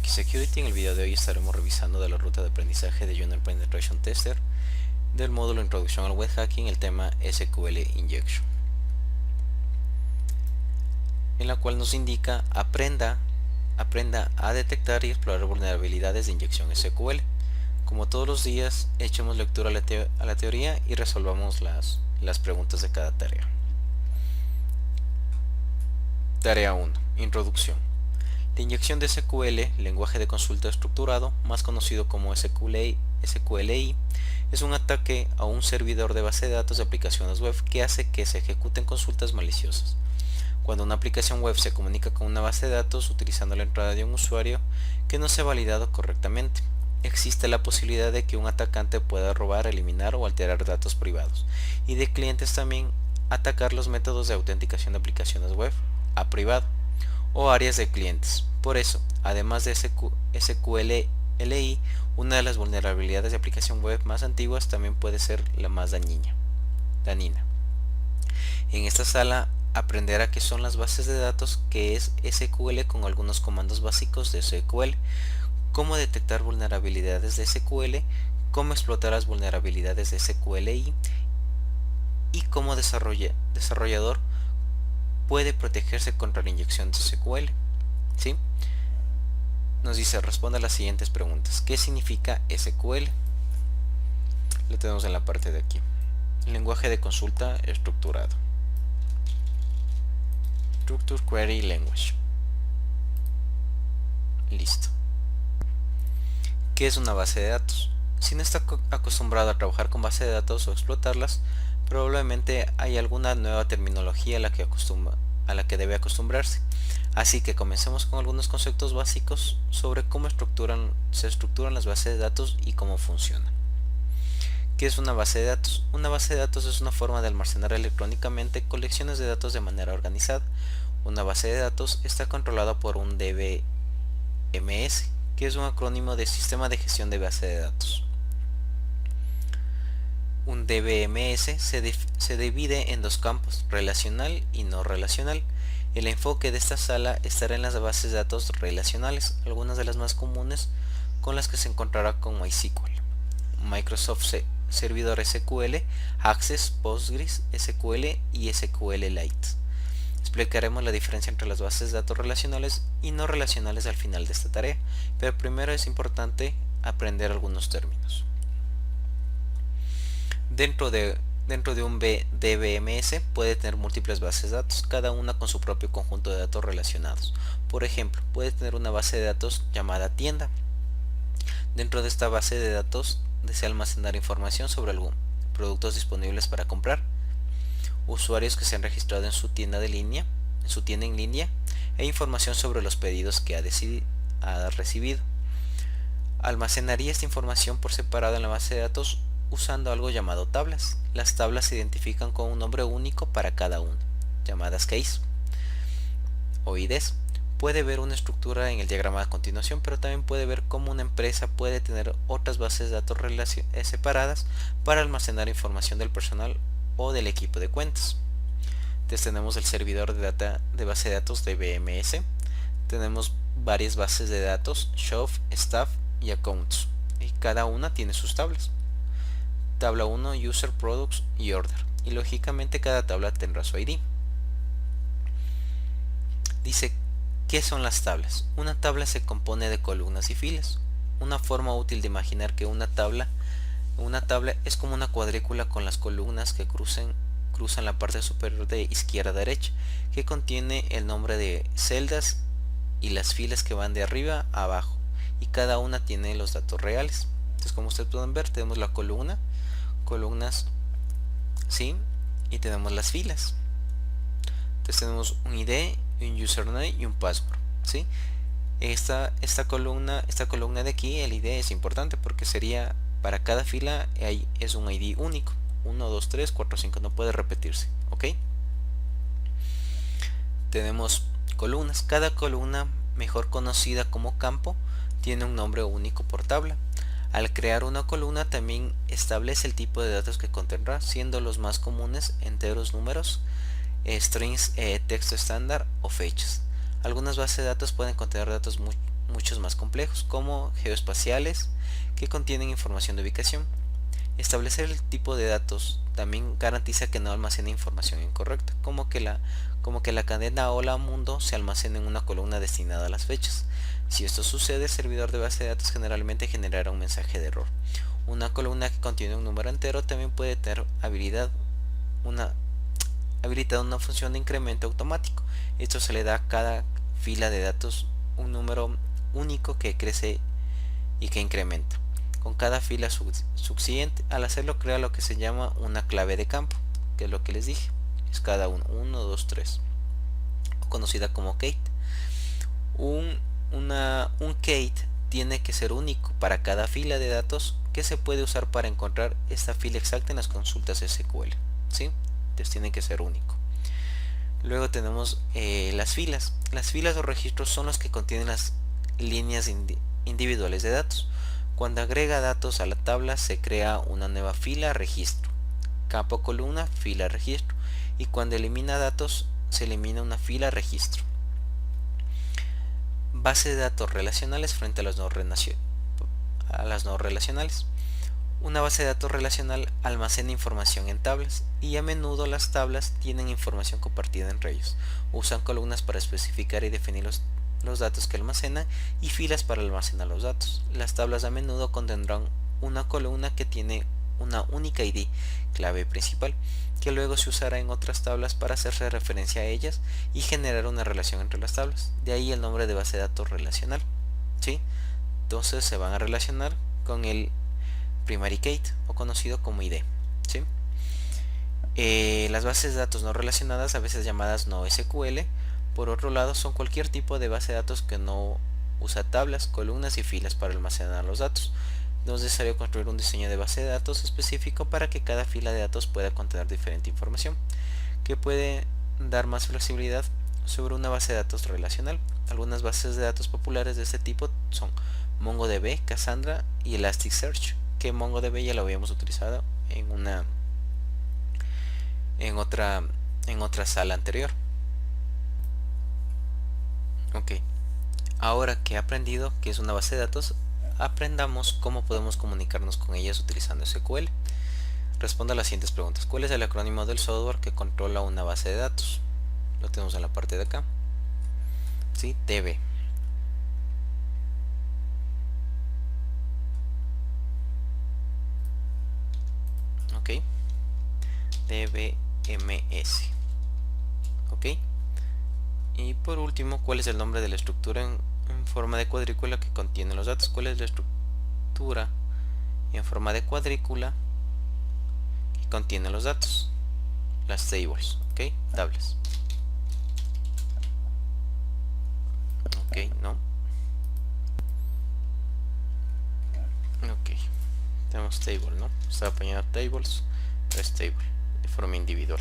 X Security. En el video de hoy estaremos revisando de la ruta de aprendizaje de Junior Penetration Tester del módulo Introducción al Web Hacking el tema SQL Injection, en la cual nos indica aprenda a detectar y explorar vulnerabilidades de inyección SQL. Como todos los días, echemos lectura a la teoría y resolvamos las preguntas de cada tarea. Tarea 1. Introducción. La inyección de SQL, lenguaje de consulta estructurado, más conocido como SQLI, es un ataque a un servidor de base de datos de aplicaciones web que hace que se ejecuten consultas maliciosas. Cuando una aplicación web se comunica con una base de datos utilizando la entrada de un usuario que no se ha validado correctamente, existe la posibilidad de que un atacante pueda robar, eliminar o alterar datos privados, y de clientes también atacar los métodos de autenticación de aplicaciones web a privado o áreas de clientes. Por eso, además de SQLI, una de las vulnerabilidades de aplicación web más antiguas también puede ser la más dañina. En esta sala aprenderá qué son las bases de datos, qué es SQL con algunos comandos básicos de SQL, cómo detectar vulnerabilidades de SQL, cómo explotar las vulnerabilidades de SQLI y cómo desarrollador puede protegerse contra la inyección de SQL. ¿Sí? Nos dice, responde a las siguientes preguntas. ¿Qué significa SQL? Lo tenemos en la parte de aquí. Lenguaje de consulta estructurado. Structure Query Language. Listo. ¿Qué es una base de datos? Si no está acostumbrado a trabajar con base de datos o explotarlas, probablemente hay alguna nueva terminología a la que debe acostumbrarse. Así que comencemos con algunos conceptos básicos sobre cómo se estructuran las bases de datos y cómo funcionan. ¿Qué es una base de datos? Una base de datos es una forma de almacenar electrónicamente colecciones de datos de manera organizada. Una base de datos está controlada por un DBMS, que es un acrónimo de Sistema de Gestión de Base de Datos. Un DBMS se divide en dos campos, relacional y no relacional. El enfoque de esta sala estará en las bases de datos relacionales, algunas de las más comunes con las que se encontrará con MySQL, Microsoft Servidor SQL, Access, Postgres, SQL y SQLite. Explicaremos la diferencia entre las bases de datos relacionales y no relacionales al final de esta tarea, pero primero es importante aprender algunos términos. Dentro de un DBMS puede tener múltiples bases de datos, cada una con su propio conjunto de datos relacionados. Por ejemplo, puede tener una base de datos llamada tienda. Dentro de esta base de datos desea almacenar información sobre algunos productos disponibles para comprar, usuarios que se han registrado en su tienda en línea, e información sobre los pedidos que ha recibido. Almacenaría esta información por separado en la base de datos usando algo llamado tablas. Las tablas se identifican con un nombre único para cada una, llamadas keys o IDs. Puede ver una estructura en el diagrama a continuación, pero también puede ver cómo una empresa puede tener otras bases de datos separadas para almacenar información del personal o del equipo de cuentas. Entonces tenemos el servidor de base de datos de BMS. Tenemos varias bases de datos, shop, staff y accounts, y cada una tiene sus tablas. Tabla 1, user, products y order, y lógicamente cada tabla tendrá su ID. Dice, ¿qué son las tablas? Una tabla se compone de columnas y filas. Una forma útil de imaginar que una tabla es como una cuadrícula con las columnas que cruzan la parte superior de izquierda a derecha, que contiene el nombre de celdas, y las filas que van de arriba a abajo, y cada una tiene los datos reales. Entonces, como ustedes pueden ver, tenemos la columnas, ¿sí? Y tenemos las filas. Entonces tenemos un ID, un username y un password, ¿sí? Esta columna de aquí, el ID, es importante porque sería para cada fila es un ID único. 1, 2, 3, 4, 5, no puede repetirse, ¿ok? Tenemos columnas. Cada columna, mejor conocida como campo, tiene un nombre único por tabla. Al crear una columna también establece el tipo de datos que contendrá, siendo los más comunes enteros, números, strings, texto estándar o fechas. Algunas bases de datos pueden contener datos muchos más complejos, como geoespaciales, que contienen información de ubicación. Establecer el tipo de datos también garantiza que no almacene información incorrecta, como que la cadena hola mundo se almacene en una columna destinada a las fechas. Si esto sucede, el servidor de base de datos generalmente generará un mensaje de error. Una columna que contiene un número entero también puede tener habilitada una función de incremento automático. Esto se le da a cada fila de datos un número único que crece y que incrementa con cada fila subsiguiente. Al hacerlo, crea lo que se llama una clave de campo, que es lo que les dije, es cada uno, 1, 2, 3, conocida como kate. Un kate tiene que ser único para cada fila de datos que se puede usar para encontrar esta fila exacta en las consultas SQL, ¿sí? Entonces tiene que ser único. Luego tenemos las filas. Las filas o registros son los que contienen las líneas individuales de datos. Cuando agrega datos a la tabla se crea una nueva fila registro, campo columna, fila registro, y cuando elimina datos se elimina una fila registro. Base de datos relacionales frente a las no relacionales. Una base de datos relacional almacena información en tablas y a menudo las tablas tienen información compartida entre ellos. Usan columnas para especificar y definir los datos que almacenan y filas para almacenar los datos. Las tablas a menudo contendrán una columna que tiene una única ID, clave principal, que luego se usará en otras tablas para hacerse referencia a ellas y generar una relación entre las tablas. De ahí el nombre de base de datos relacional, ¿sí? Entonces se van a relacionar con el primary kate o conocido como ID, ¿sí? Las bases de datos no relacionadas, a veces llamadas no SQL, por otro lado, son cualquier tipo de base de datos que no usa tablas, columnas y filas para almacenar los datos. No es necesario construir un diseño de base de datos específico para que cada fila de datos pueda contener diferente información, que puede dar más flexibilidad sobre una base de datos relacional. Algunas bases de datos populares de este tipo son MongoDB, Cassandra y Elasticsearch, que MongoDB ya lo habíamos utilizado en otra sala anterior. Ok, ahora que he aprendido qué es una base de datos, aprendamos cómo podemos comunicarnos con ellas utilizando SQL. Responda a las siguientes preguntas. ¿Cuál es el acrónimo del software que controla una base de datos? Lo tenemos en la parte de acá. ¿Sí? DB. Ok. DBMS. Ok. Y por último, ¿cuál es el nombre de la estructura en forma de cuadrícula que contiene los datos? ¿Cuál es la estructura en forma de cuadrícula que contiene los datos? Las tables, ¿ok? Tablas. Ok, no. Ok. Tenemos table, ¿no? Está apañado tables, es table, de forma individual.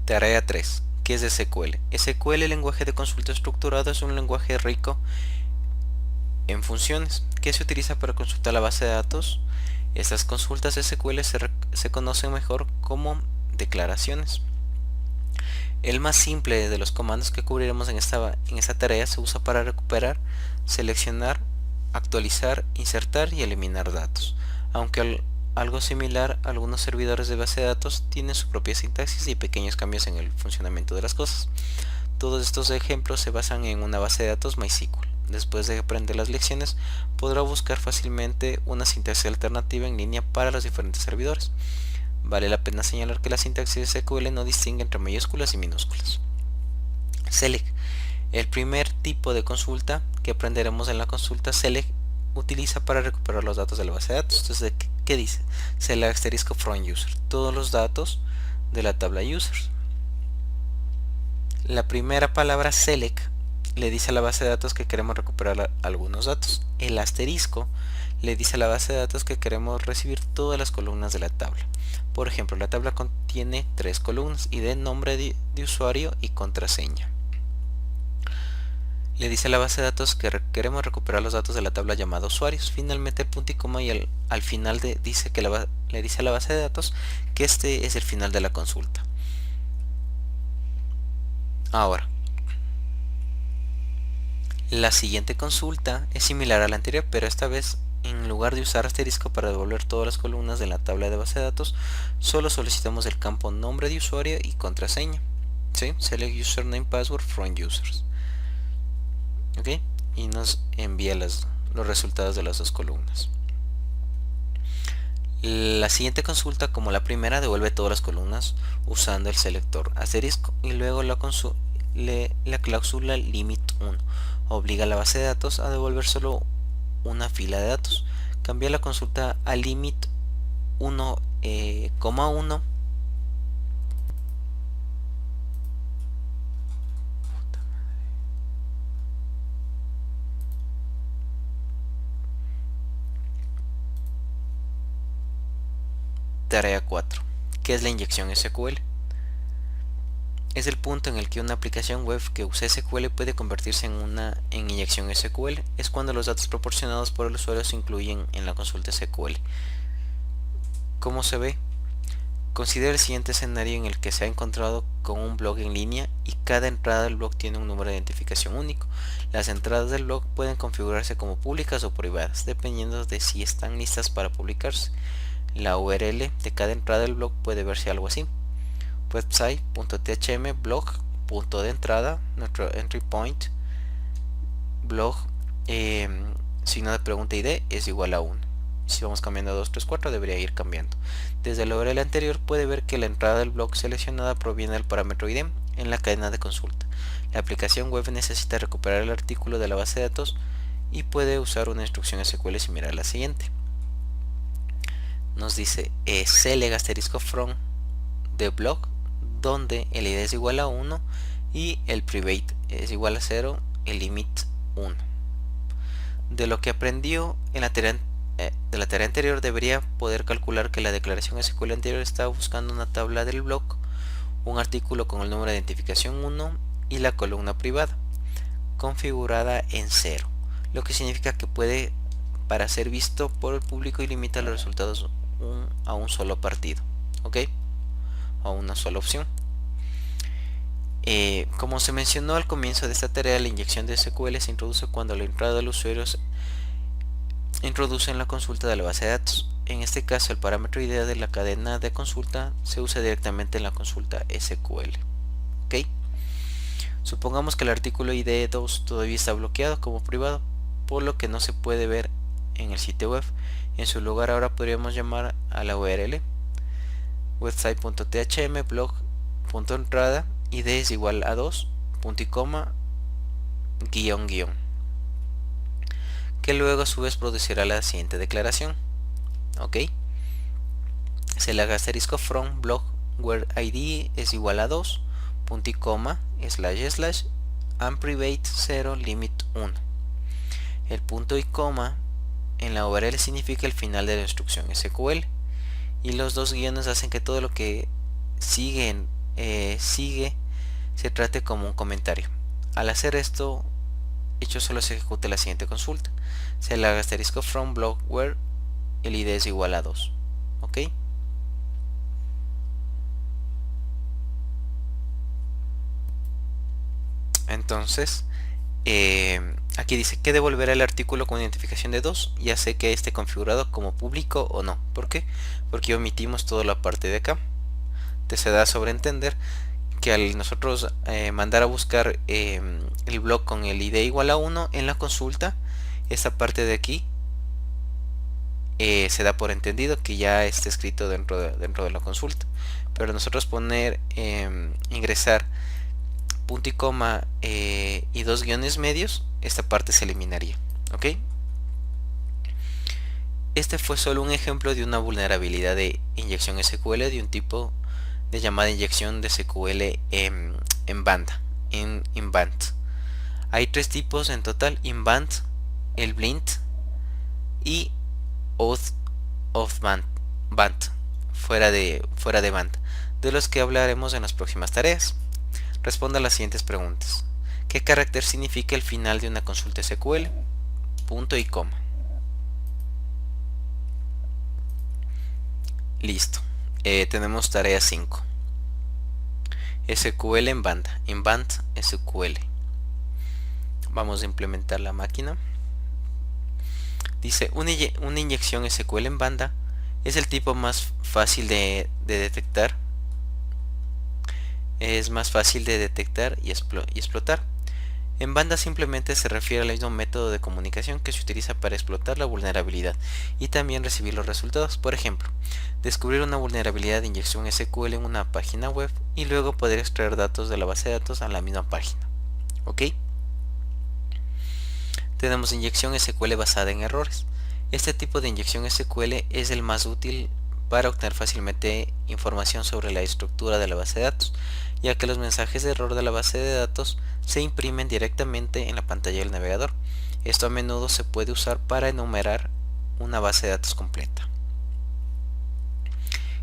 Tarea 3. ¿Qué es SQL? SQL, el lenguaje de consulta estructurado, es un lenguaje rico en funciones que se utiliza para consultar la base de datos. Estas consultas SQL se conocen mejor como declaraciones. El más simple de los comandos que cubriremos en esta tarea se usa para recuperar, seleccionar, actualizar, insertar y eliminar datos. Aunque algo similar, algunos servidores de base de datos tienen su propia sintaxis y pequeños cambios en el funcionamiento de las cosas. Todos estos ejemplos se basan en una base de datos MySQL. Después de aprender las lecciones, podrá buscar fácilmente una sintaxis alternativa en línea para los diferentes servidores. Vale la pena señalar que la sintaxis de SQL no distingue entre mayúsculas y minúsculas. Select. El primer tipo de consulta que aprenderemos en la consulta select utiliza para recuperar los datos de la base de datos. Entonces, ¿qué dice? Select asterisco from user. Todos los datos de la tabla users. La primera palabra select le dice a la base de datos que queremos recuperar algunos datos. El asterisco le dice a la base de datos que queremos recibir todas las columnas de la tabla. Por ejemplo, la tabla contiene 3 columnas: ID, nombre de usuario y contraseña. Le dice a la base de datos que queremos recuperar los datos de la tabla llamada usuarios. Finalmente el punto y coma y al final le dice a la base de datos que este es el final de la consulta. Ahora, La siguiente consulta es similar a la anterior, pero esta vez en lugar de usar asterisco para devolver todas las columnas de la tabla de base de datos, solo solicitamos el campo nombre de usuario y contraseña. ¿Sí? Select username password from users. ¿Ok? Y nos envía los resultados de las dos columnas. La siguiente consulta, como la primera, devuelve todas las columnas usando el selector asterisco, y luego la cláusula limit 1 obliga a la base de datos a devolver solo una fila de datos. Cambia la consulta a limit 1, 1. Tarea 4. ¿Qué es la inyección SQL? Es el punto en el que una aplicación web que use SQL puede convertirse en inyección SQL. Es cuando los datos proporcionados por el usuario se incluyen en la consulta SQL. ¿Cómo se ve? Considera el siguiente escenario en el que se ha encontrado con un blog en línea y cada entrada del blog tiene un número de identificación único. Las entradas del blog pueden configurarse como públicas o privadas, dependiendo de si están listas para publicarse. La URL de cada entrada del blog puede verse algo así: website.thm blog punto de entrada, nuestro entry point, blog, signo de pregunta ID es igual a 1. Si vamos cambiando a 2, 3, 4 debería ir cambiando. Desde la URL anterior puede ver que la entrada del blog seleccionada proviene del parámetro ID en la cadena de consulta. La aplicación web necesita recuperar el artículo de la base de datos y puede usar una instrucción SQL similar a la siguiente. Nos dice select asterisco from de blog, donde el ID es igual a 1 y el private es igual a 0, el limit 1. De lo que aprendió en la tarea anterior, debería poder calcular que la declaración SQL anterior estaba buscando una tabla del blog, un artículo con el número de identificación 1 y la columna privada, configurada en 0, lo que significa que puede para ser visto por el público y limita los resultados a un solo partido, ¿ok? A una sola opción. Como se mencionó al comienzo de esta tarea, la inyección de SQL se introduce cuando la entrada del usuario se introduce en la consulta de la base de datos. En este caso, el parámetro ID de la cadena de consulta se usa directamente en la consulta SQL. ¿Ok? Supongamos que el artículo ID2 todavía está bloqueado como privado, por lo que no se puede ver en el sitio web. En su lugar, ahora podríamos llamar a la URL website.thm blog.entrada id es igual a 2, punto y coma, guión, que luego a su vez producirá la siguiente declaración. Ok, se le haga asterisco from blog where id es igual a 2, punto y coma, slash and private 0 limit 1. El punto y coma en la URL significa el final de la instrucción SQL, y los dos guiones hacen que todo lo que sigue se trate como un comentario. Al hacer esto, solo se ejecute la siguiente consulta: se le haga asterisco from blog where el id es igual a 2. ¿Ok? Entonces, aquí dice que devolverá el artículo con identificación de 2, ya sé que esté configurado como público o no. ¿Por qué? Porque omitimos toda la parte de acá. Te se da a sobreentender que al nosotros mandar a buscar el blog con el id igual a 1 en la consulta, esta parte de aquí se da por entendido que ya está escrito dentro de la consulta. Pero nosotros ingresar punto y coma y dos guiones medios, esta parte se eliminaría. ¿Ok? Este fue solo un ejemplo de una vulnerabilidad de inyección SQL de un tipo de llamada inyección de SQL en banda, en band. Hay tres tipos en total: in band, el blind y out of band, fuera de banda, de los que hablaremos en las próximas tareas. Responda a las siguientes preguntas: ¿qué carácter significa el final de una consulta SQL? Punto y coma. Listo. Tenemos tarea 5. SQL en banda. In band SQL. Vamos a implementar la máquina. Dice, una inyección SQL en banda es el tipo más fácil de detectar. Es más fácil de detectar y explotar. En banda simplemente se refiere al mismo método de comunicación que se utiliza para explotar la vulnerabilidad y también recibir los resultados. Por ejemplo, descubrir una vulnerabilidad de inyección SQL en una página web y luego poder extraer datos de la base de datos a la misma página. ¿Ok? Tenemos inyección SQL basada en errores. Este tipo de inyección SQL es el más útil para obtener fácilmente información sobre la estructura de la base de datos, ya que los mensajes de error de la base de datos se imprimen directamente en la pantalla del navegador. Esto a menudo se puede usar para enumerar una base de datos completa.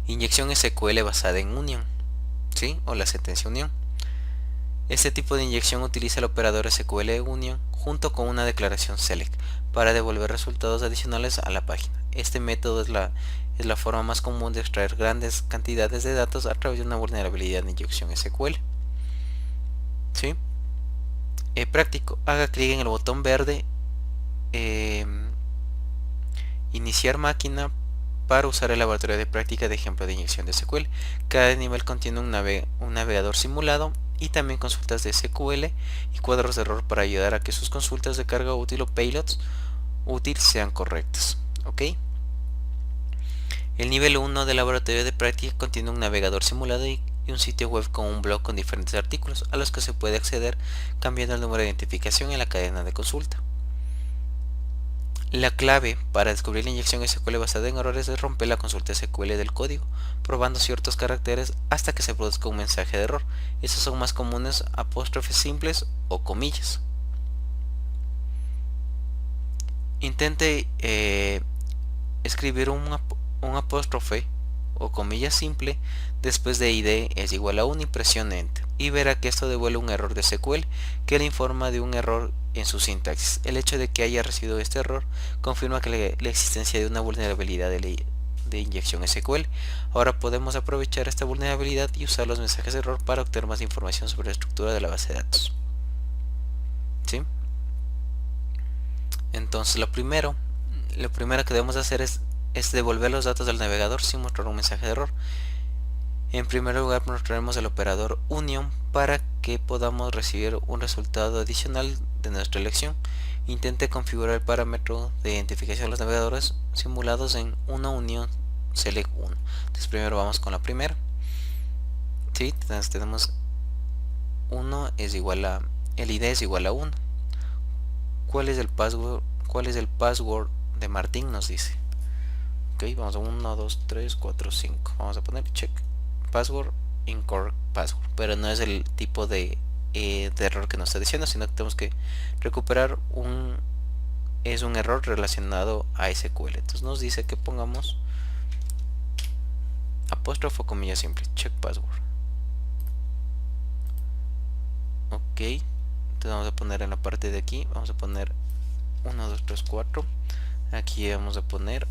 Inyección SQL basada en unión, ¿sí? O la sentencia unión. Este tipo de inyección utiliza el operador SQL union junto con una declaración select para devolver resultados adicionales a la página. Este método es la forma más común de extraer grandes cantidades de datos a través de una vulnerabilidad de inyección SQL. ¿Sí? Práctico, haga clic en el botón verde iniciar máquina para usar el laboratorio de práctica de ejemplo de inyección de SQL. Cada nivel contiene un navegador simulado y también consultas de SQL y cuadros de error para ayudar a que sus consultas de carga útil o payloads útil sean correctas. ¿Ok? El nivel 1 del laboratorio de práctica contiene un navegador simulado y un sitio web con un blog con diferentes artículos a los que se puede acceder cambiando el número de identificación en la cadena de consulta. La clave para descubrir la inyección SQL basada en errores es romper la consulta SQL del código, probando ciertos caracteres hasta que se produzca un mensaje de error. Estos son más comunes apóstrofes simples o comillas. Intente escribir un apóstrofe o comilla simple después de ID es igual a 1 y presione Enter y verá que esto devuelve un error de SQL que le informa de un error en su sintaxis. El hecho de que haya recibido este error confirma que la existencia de una vulnerabilidad de inyección SQL. Ahora podemos aprovechar esta vulnerabilidad y usar los mensajes de error para obtener más información sobre la estructura de la base de datos. ¿Sí? Entonces lo primero que debemos hacer es devolver los datos del navegador sin mostrar un mensaje de error. En primer lugar mostraremos el operador union para que podamos recibir un resultado adicional de nuestra elección. Intente configurar el parámetro de identificación de los navegadores simulados en una unión select 1. Entonces primero vamos con la primera. ¿Sí? Entonces tenemos 1 es igual a, el ID es igual a 1. ¿Cuál es el password? ¿Cuál es el password de Martín? Nos dice. Ok, vamos a 1, 2, 3, 4, 5. Vamos a poner check. Password, incorrect password. Pero no es el tipo de error que nos está diciendo, sino que tenemos que recuperar un error relacionado a SQL. Entonces nos dice que pongamos apóstrofo comilla simple, check password. Ok, entonces vamos a poner en la parte de aquí, vamos a poner 1, 2, 3, 4. Aquí vamos a poner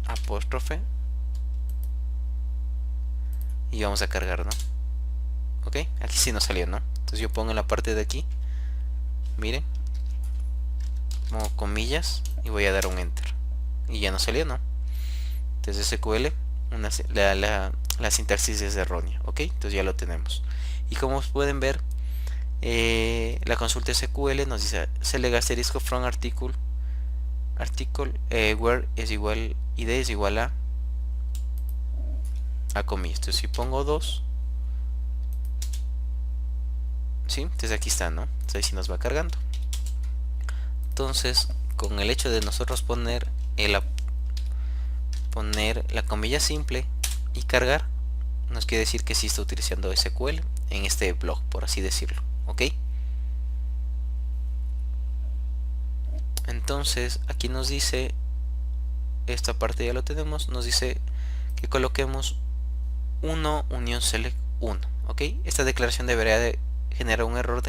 apóstrofe y vamos a cargar, ¿no? Ok, aquí sí nos salió, ¿no? Entonces yo pongo en la parte de aquí, miren, pongo comillas y voy a dar un enter y ya nos salió, ¿no? Entonces SQL, la sintaxis es errónea, ok, entonces ya lo tenemos. Y como pueden ver, la consulta SQL nos dice select asterisco from article where es igual id es igual a comillas. Entonces si pongo 2, ¿sí? Entonces aquí está, ¿no? Entonces ahí sí nos va cargando. Entonces con el hecho de nosotros poner la comilla simple y cargar, nos quiere decir que sí está utilizando SQL en este blog, por así decirlo, ¿ok? Entonces aquí nos dice, esta parte ya lo tenemos, nos dice que coloquemos 1 unión select 1, ¿ok? Esta declaración debería de generar un error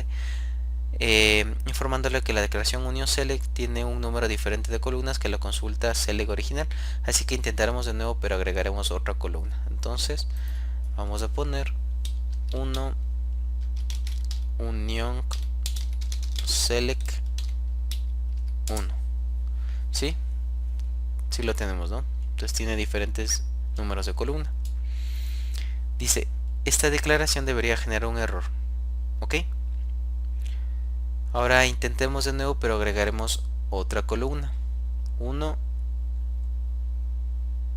informándole que la declaración unión select tiene un número diferente de columnas que la consulta select original, así que intentaremos de nuevo, pero agregaremos otra columna. Entonces vamos a poner 1 unión select 1. ¿Sí? Sí lo tenemos, ¿no? Entonces tiene diferentes números de columna. Dice, esta declaración debería generar un error. ¿Ok? Ahora intentemos de nuevo, pero agregaremos otra columna. 1,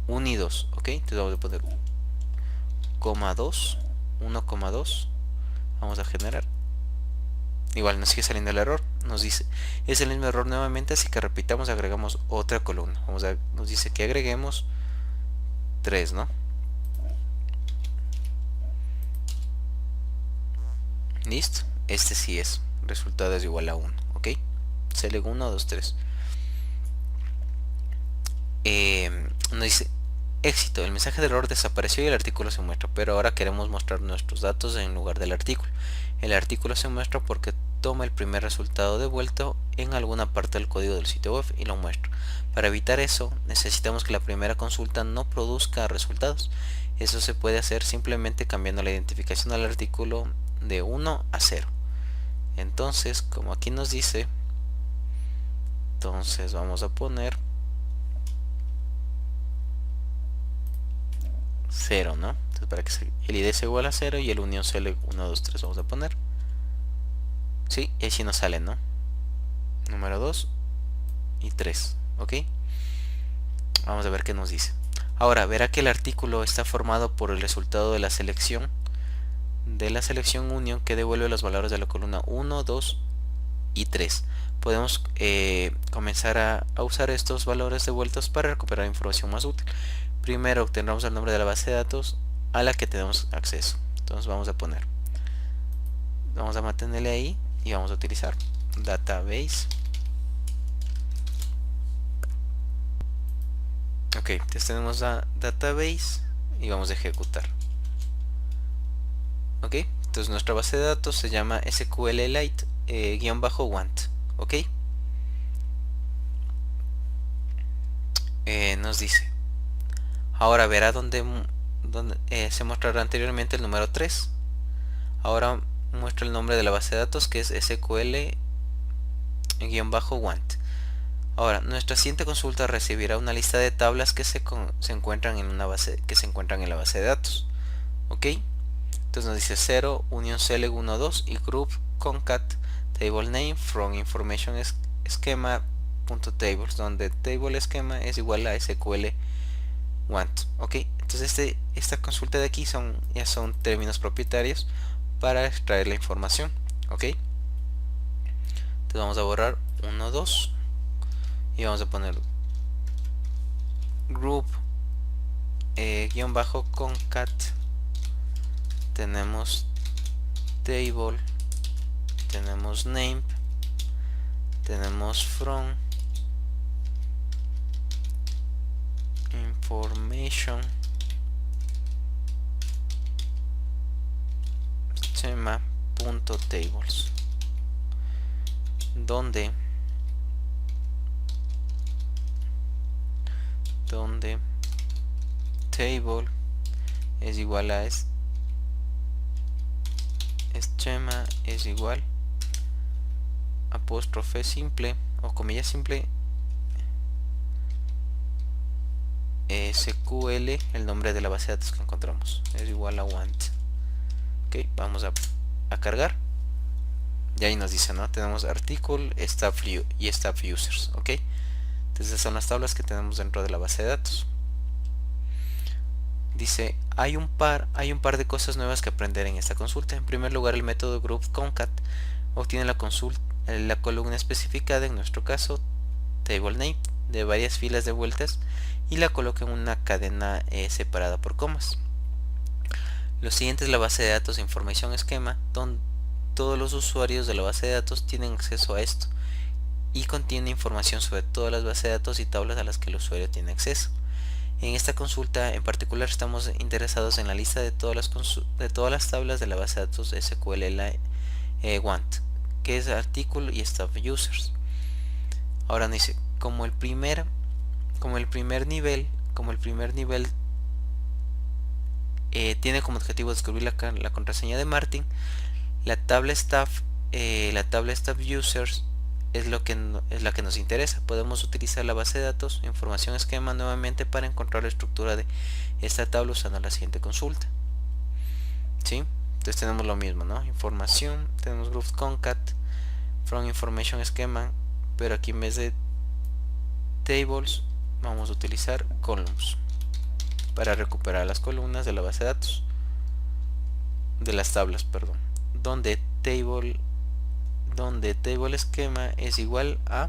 1 y 2. ¿Ok? Entonces vamos a poner 2, 1,2. Vamos a generar. Igual nos sigue saliendo el error. Nos dice, es el mismo error nuevamente, así que repitamos, agregamos otra columna. Nos dice que agreguemos 3, ¿no? Listo. Este sí es. Resultado es igual a 1. ¿Ok? Select 1, 2, 3. Nos dice, éxito, el mensaje de error desapareció y el artículo se muestra, pero ahora queremos mostrar nuestros datos en lugar del artículo. El artículo se muestra porque toma el primer resultado devuelto en alguna parte del código del sitio web y lo muestra. Para evitar eso, necesitamos que la primera consulta no produzca resultados. Eso se puede hacer simplemente cambiando la identificación al artículo de 1 a 0. Entonces, como aquí nos dice, entonces vamos a poner 0, ¿no? Entonces para que el id sea igual a 0 y el unión select 1, 2, 3 vamos a poner. Sí, y así nos sale, ¿no? Número 2 y 3, ¿ok? Vamos a ver qué nos dice. Ahora, verá que el artículo está formado por el resultado de la selección unión que devuelve los valores de la columna 1, 2 y 3. Podemos comenzar a usar estos valores devueltos para recuperar información más útil. Primero obtendremos el nombre de la base de datos a la que tenemos acceso. Entonces vamos a mantenerle ahí y vamos a utilizar database. Ok, entonces tenemos la database y vamos a ejecutar. Ok, entonces nuestra base de datos se llama SQLite -want. Ok, nos dice, ahora verá donde se mostrará anteriormente el número 3. Ahora muestra el nombre de la base de datos, que es SQL-want. Ahora, nuestra siguiente consulta recibirá una lista de tablas que se encuentran en la base de datos. ¿Ok? Entonces nos dice 0, union select 1, 2 y group concat table name from information schema.tables, donde table schema es igual a SQL want. ¿Ok? Entonces esta consulta de aquí ya son términos propietarios para extraer la información. ¿Ok? Entonces vamos a borrar 1, 2 y vamos a poner group concat, tenemos table, tenemos name, tenemos from information schema.tables, donde table es igual a schema es igual apóstrofe simple o comilla simple SQL, el nombre de la base de datos que encontramos, es igual a want. Ok, vamos a cargar y ahí nos dice, ¿no? Tenemos article, staff y staff users. Ok, entonces esas son las tablas que tenemos dentro de la base de datos. Dice, hay un par de cosas nuevas que aprender en esta consulta. En primer lugar, el método group concat obtiene la columna especificada, en nuestro caso table name, de varias filas de vueltas y la coloca en una cadena separada por comas. Lo siguiente es la base de datos información esquema, donde todos los usuarios de la base de datos tienen acceso a esto y contiene información sobre todas las bases de datos y tablas a las que el usuario tiene acceso. En esta consulta en particular estamos interesados en la lista de todas las tablas de la base de datos SQL want, que es artículo y staff users. Ahora nos dice, como el primer nivel tiene como objetivo descubrir la contraseña de Martin, la tabla staff la tabla Staff Users es la que nos interesa. Podemos utilizar la base de datos información esquema nuevamente para encontrar la estructura de esta tabla usando la siguiente consulta. ¿Sí? Entonces tenemos lo mismo, ¿no? Información, tenemos group concat from information schema, pero aquí en vez de tables vamos a utilizar columns para recuperar las columnas de la base de datos, de las tablas, perdón, donde table esquema es igual a,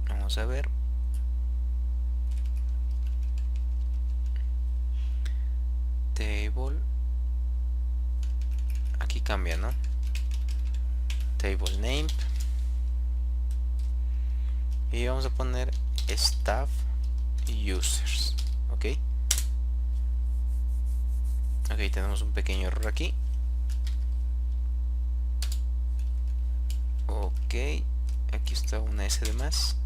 vamos a ver, table, aquí cambia, ¿no? Table name, y vamos a poner staff users. Ok, tenemos un pequeño error aquí. Ok, aquí está una S de más.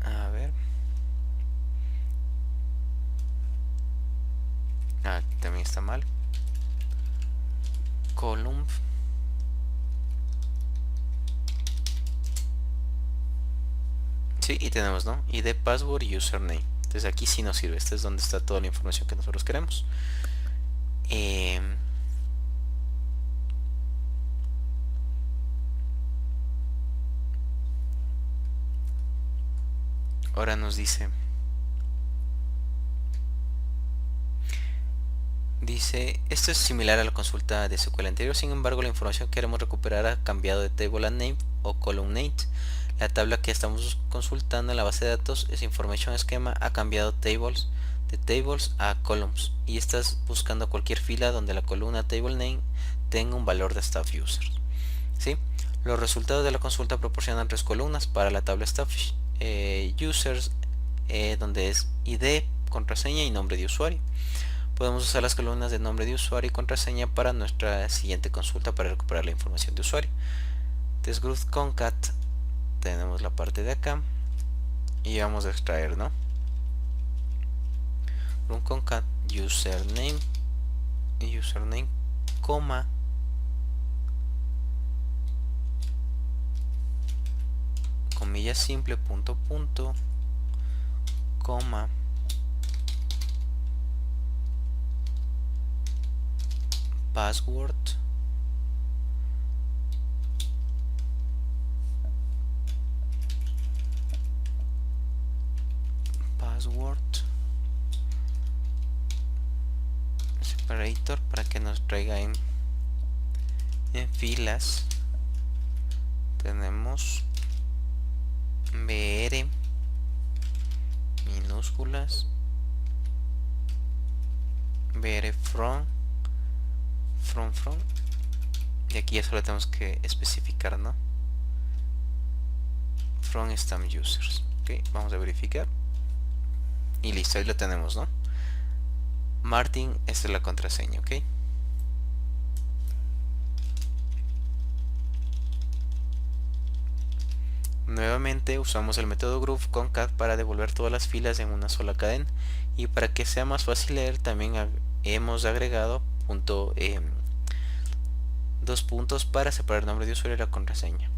A ver, aquí también está mal. Column, sí, y tenemos, ¿no? ID, password y username. Entonces aquí sí nos sirve. Este es donde está toda la información que nosotros queremos. Ahora nos dice esto es similar a la consulta de SQL anterior, sin embargo la información que queremos recuperar ha cambiado de table and name o column name. La tabla que estamos consultando en la base de datos es information schema, ha cambiado de tables a columns, y estás buscando cualquier fila donde la columna table name tenga un valor de staff users. ¿Sí? Los resultados de la consulta proporcionan 3 columnas para la tabla staff users, donde es ID, contraseña y nombre de usuario. Podemos usar las columnas de nombre de usuario y contraseña para nuestra siguiente consulta para recuperar la información de usuario. Entonces group concat, tenemos la parte de acá y vamos a extraer, ¿no? Group concat username, coma, comilla simple, punto, coma, password, separator para que nos traiga en filas. Tenemos br minúsculas, br from, y aquí ya solo tenemos que especificar, ¿no? From stamp users. Ok, vamos a verificar y listo, ahí lo tenemos, ¿no? Martin, esta es la contraseña. Ok, nuevamente usamos el método group concat para devolver todas las filas en una sola cadena, y para que sea más fácil leer también hemos agregado dos puntos para separar el nombre de usuario y la contraseña.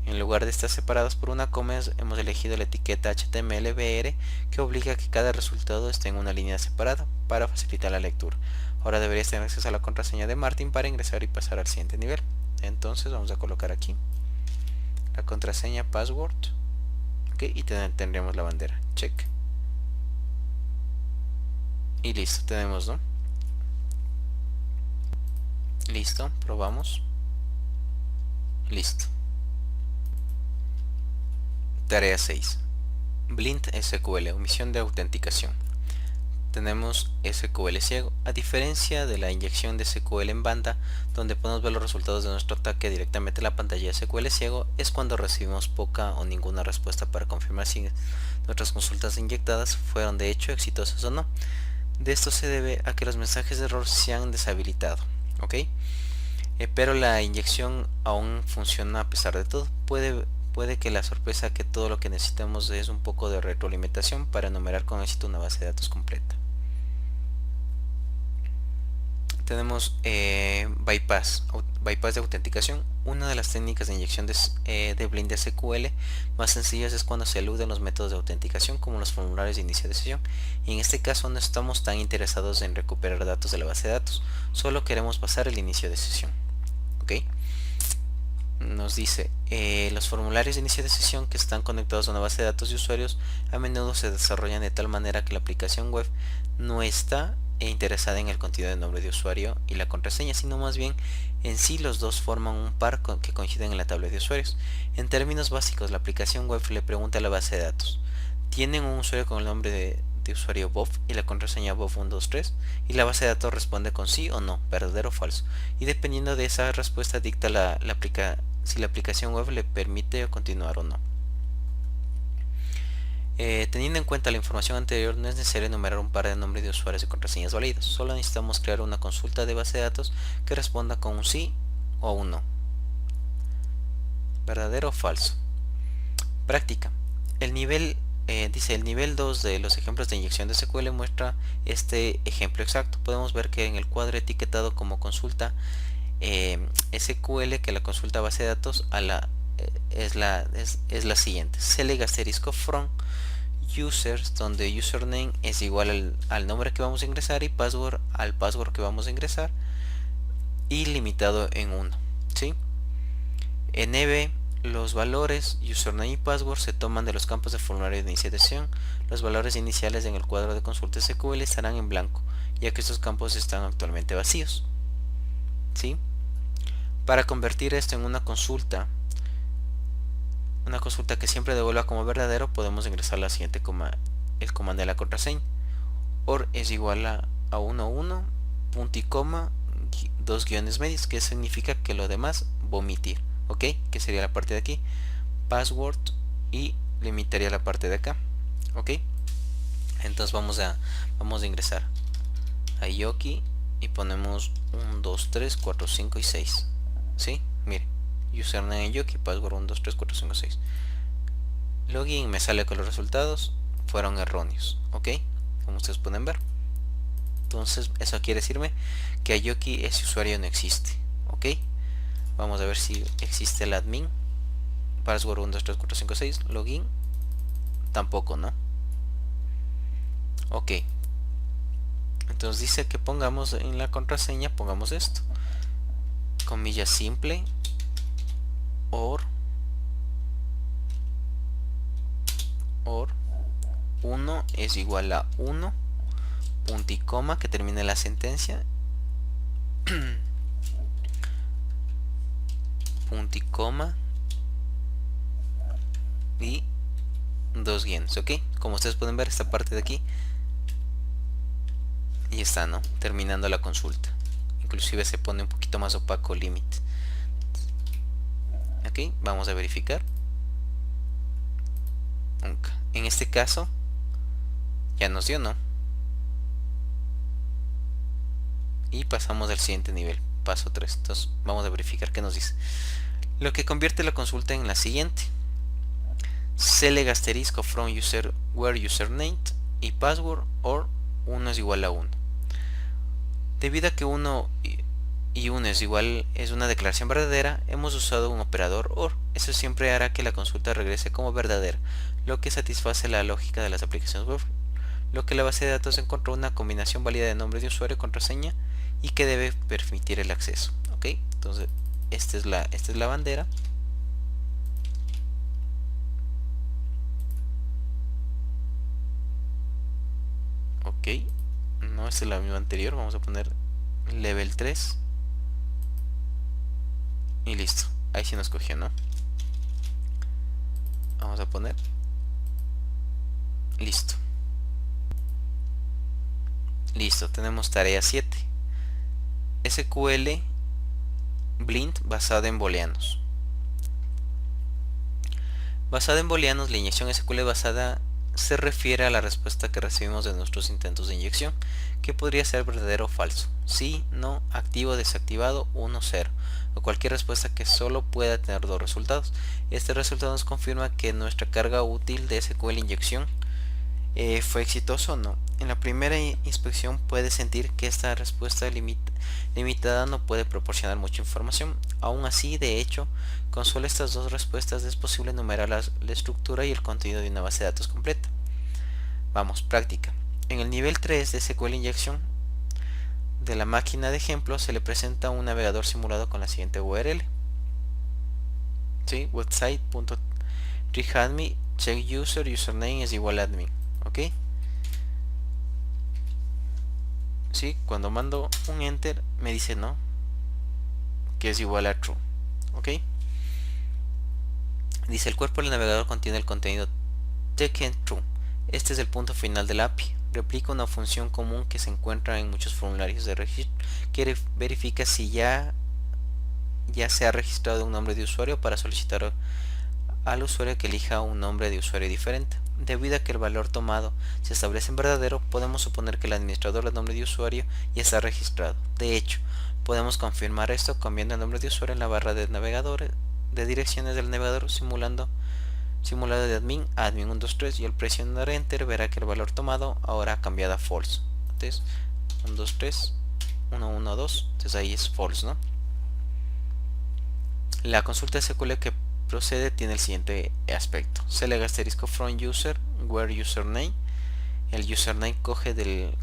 En lugar de estar separados por una coma, hemos elegido la etiqueta HTML-BR que obliga a que cada resultado esté en una línea separada para facilitar la lectura. Ahora deberías tener acceso a la contraseña de Martin para ingresar y pasar al siguiente nivel. Entonces vamos a colocar aquí la contraseña password, okay, y tendremos la bandera check y listo, tenemos, ¿no? Listo, probamos. Listo. Tarea 6. Blind SQL, omisión de autenticación. Tenemos SQL ciego. A diferencia de la inyección de SQL en banda, donde podemos ver los resultados de nuestro ataque directamente en la pantalla de SQL ciego, es cuando recibimos poca o ninguna respuesta para confirmar si nuestras consultas inyectadas fueron de hecho exitosas o no. De esto se debe a que los mensajes de error se han deshabilitado. ¿Ok? Pero la inyección aún funciona a pesar de todo. Puede que la sorpresa que todo lo que necesitamos es un poco de retroalimentación para enumerar con éxito una base de datos completa. tenemos bypass de autenticación. Una de las técnicas de inyección de Blind SQL más sencillas es cuando se aluden los métodos de autenticación como los formularios de inicio de sesión. Y en este caso no estamos tan interesados en recuperar datos de la base de datos, solo queremos pasar el inicio de sesión. ¿Ok? Nos dice, los formularios de inicio de sesión que están conectados a una base de datos de usuarios a menudo se desarrollan de tal manera que la aplicación web no está interesada en el contenido del nombre de usuario y la contraseña, sino más bien en sí los dos forman un par que coinciden en la tabla de usuarios. En términos básicos, la aplicación web le pregunta a la base de datos: ¿tienen un usuario con el nombre de usuario Bob y la contraseña Bob123? Y la base de datos responde con sí o no, verdadero o falso. Y dependiendo de esa respuesta dicta si la aplicación web le permite continuar o no. Teniendo en cuenta la información anterior, no es necesario enumerar un par de nombres de usuarios y contraseñas válidos. Solo necesitamos crear una consulta de base de datos que responda con un sí o un no. ¿Verdadero o falso? Práctica. El nivel 2 de los ejemplos de inyección de SQL muestra este ejemplo exacto. Podemos ver que en el cuadro etiquetado como consulta SQL, que la consulta base de datos es la siguiente: select asterisco from users, donde username es igual al nombre que vamos a ingresar y password al password que vamos a ingresar, y limitado en 1. ¿sí? En EB, los valores username y password se toman de los campos de formulario de iniciación. Los valores iniciales en el cuadro de consulta SQL estarán en blanco, ya que estos campos están actualmente vacíos. ¿sí? Para convertir esto en una consulta que siempre devuelva como verdadero, podemos ingresar la siguiente el comando de la contraseña: or es igual a 11, punto y coma, 2 guiones medios, que significa que lo demás va a omitir. ¿ok? Que sería la parte de aquí, password, y limitaría la parte de acá. ¿ok? Entonces vamos a ingresar a Yoki y ponemos 1, 2, 3, 4, 5 y 6. ¿sí? Mire, username en Yoki, password 1, 2, 3, 4, 5, 6. Login, me sale con los resultados fueron erróneos. ¿ok? Como ustedes pueden ver. Entonces eso quiere decirme que a Yoki ese usuario no existe. ¿ok? Vamos a ver si existe el admin. Password 1, 2, 3, 4, 5, 6. Login tampoco, ¿no? ok. Entonces dice que pongamos en la contraseña, pongamos esto: comilla simple, or 1 es igual a 1, punto y coma, que termine la sentencia, punto y coma, y 2 guiones. ¿ok? Como ustedes pueden ver, esta parte de aquí y está, ¿no? Terminando la consulta. Inclusive se pone un poquito más opaco limit. Ok, vamos a verificar. En este caso ya nos dio, ¿no? Y pasamos al siguiente nivel, paso 3. Entonces vamos a verificar qué nos dice. Lo que convierte la consulta en la siguiente: select asterisco from user where username y password or 1 es igual a 1. Debido a que 1 y 1 es una declaración verdadera, hemos usado un operador OR. Eso siempre hará que la consulta regrese como verdadera, lo que satisface la lógica de las aplicaciones web. Lo que la base de datos encontró una combinación válida de nombre de usuario y contraseña y que debe permitir el acceso. ¿ok? Entonces esta es la bandera. Ok, no, esta es la misma anterior. Vamos a poner level 3 y listo. Ahí sí nos cogió, ¿no? Vamos a poner listo. Listo, tenemos tarea 7: SQL Blind basada en booleanos. Basada en booleanos, la inyección SQL basada se refiere a la respuesta que recibimos de nuestros intentos de inyección, que podría ser verdadero o falso, sí, no, activo, desactivado, 1, 0, o cualquier respuesta que solo pueda tener dos resultados. Este resultado nos confirma que nuestra carga útil de SQL inyección ¿Fue exitoso o no? En la primera inspección puedes sentir que esta respuesta limitada no puede proporcionar mucha información. Aún así, de hecho, con solo estas dos respuestas es posible enumerar la estructura y el contenido de una base de datos completa. Vamos, práctica. En el nivel 3 de SQL Injection de la máquina de ejemplo se le presenta un navegador simulado con la siguiente URL. ¿Sí? Website.readme check user username es igual a admin. ¿Ok? ¿Sí? Cuando mando un enter me dice no, que es igual a true. ¿Ok? Dice el cuerpo del navegador contiene el contenido taken true. Este es el punto final del API. Replica una función común que se encuentra en muchos formularios de registro que verifica si ya se ha registrado un nombre de usuario para solicitar al usuario que elija un nombre de usuario diferente. Debido a que el valor tomado se establece en verdadero, podemos suponer que el administrador del nombre de usuario ya está registrado. De hecho, podemos confirmar esto cambiando el nombre de usuario en la barra de navegador de direcciones del navegador simulado de admin a admin123 y al presionar enter verá que el valor tomado ahora ha cambiado a false. Entonces 123 112, entonces ahí es false, ¿no? La consulta SQL que procede tiene el siguiente aspecto: select asterisco from user where username. El username coge del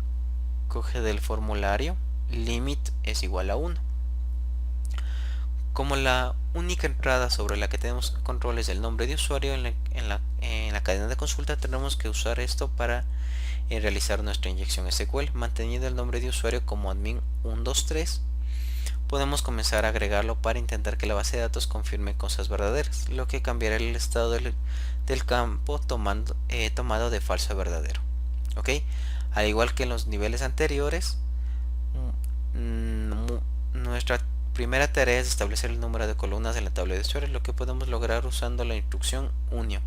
formulario, limit es igual a 1. Como la única entrada sobre la que tenemos control es el nombre de usuario en la cadena de consulta, tenemos que usar esto para realizar nuestra inyección SQL. Manteniendo el nombre de usuario como admin123, podemos comenzar a agregarlo para intentar que la base de datos confirme cosas verdaderas, lo que cambiará el estado del campo tomado de falso a verdadero. ¿Ok? Al igual que en los niveles anteriores, nuestra primera tarea es establecer el número de columnas en la tabla de usuario, lo que podemos lograr usando la instrucción union.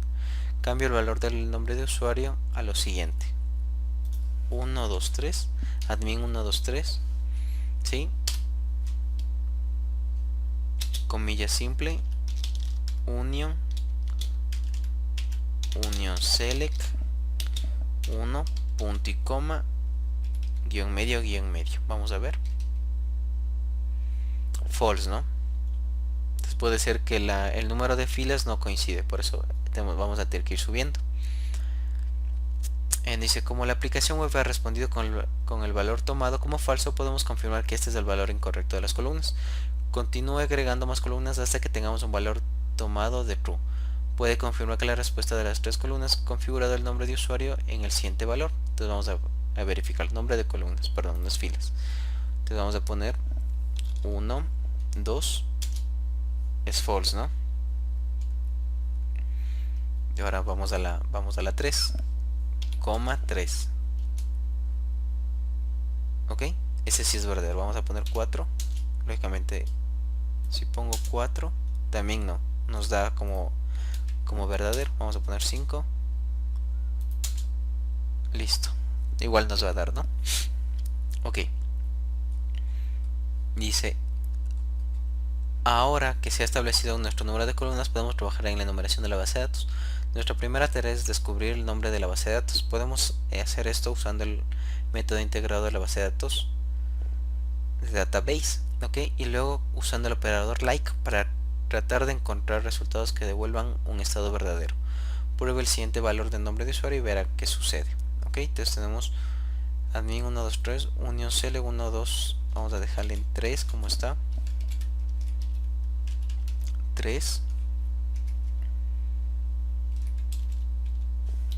Cambio el valor del nombre de usuario a lo siguiente: 123, admin123, ¿sí? Comilla simple, union select 1 punto y coma guión medio. Vamos a ver. False, ¿no? Entonces puede ser que el número de filas no coincide, por eso vamos a tener que ir subiendo. Dice: como la aplicación web ha respondido con el valor tomado como falso, podemos confirmar que este es el valor incorrecto de las columnas. Continúe agregando más columnas hasta que tengamos un valor tomado de true. Puede confirmar que la respuesta de las tres columnas configurado el nombre de usuario en el siguiente valor. Entonces vamos a verificar el nombre de columnas, perdón, no es filas. Entonces vamos a poner 1, 2, es false, ¿no? Y ahora vamos a la 3, 3. Ok, ese sí es verdadero. Vamos a poner 4. Lógicamente, si pongo 4, también no nos da como verdadero. Vamos a poner 5. Listo, igual nos va a dar, ¿no? Ok. Dice: ahora que se ha establecido nuestro número de columnas, podemos trabajar en la enumeración de la base de datos. Nuestra primera tarea es descubrir el nombre de la base de datos. Podemos hacer esto usando el método integrado de la base de datos de database, ¿ok? Y luego usando el operador like para tratar de encontrar resultados que devuelvan un estado verdadero. Pruebe el siguiente valor de nombre de usuario y verá qué sucede. Ok, entonces tenemos admin123 union select 12, vamos a dejarle en 3 como está, 3.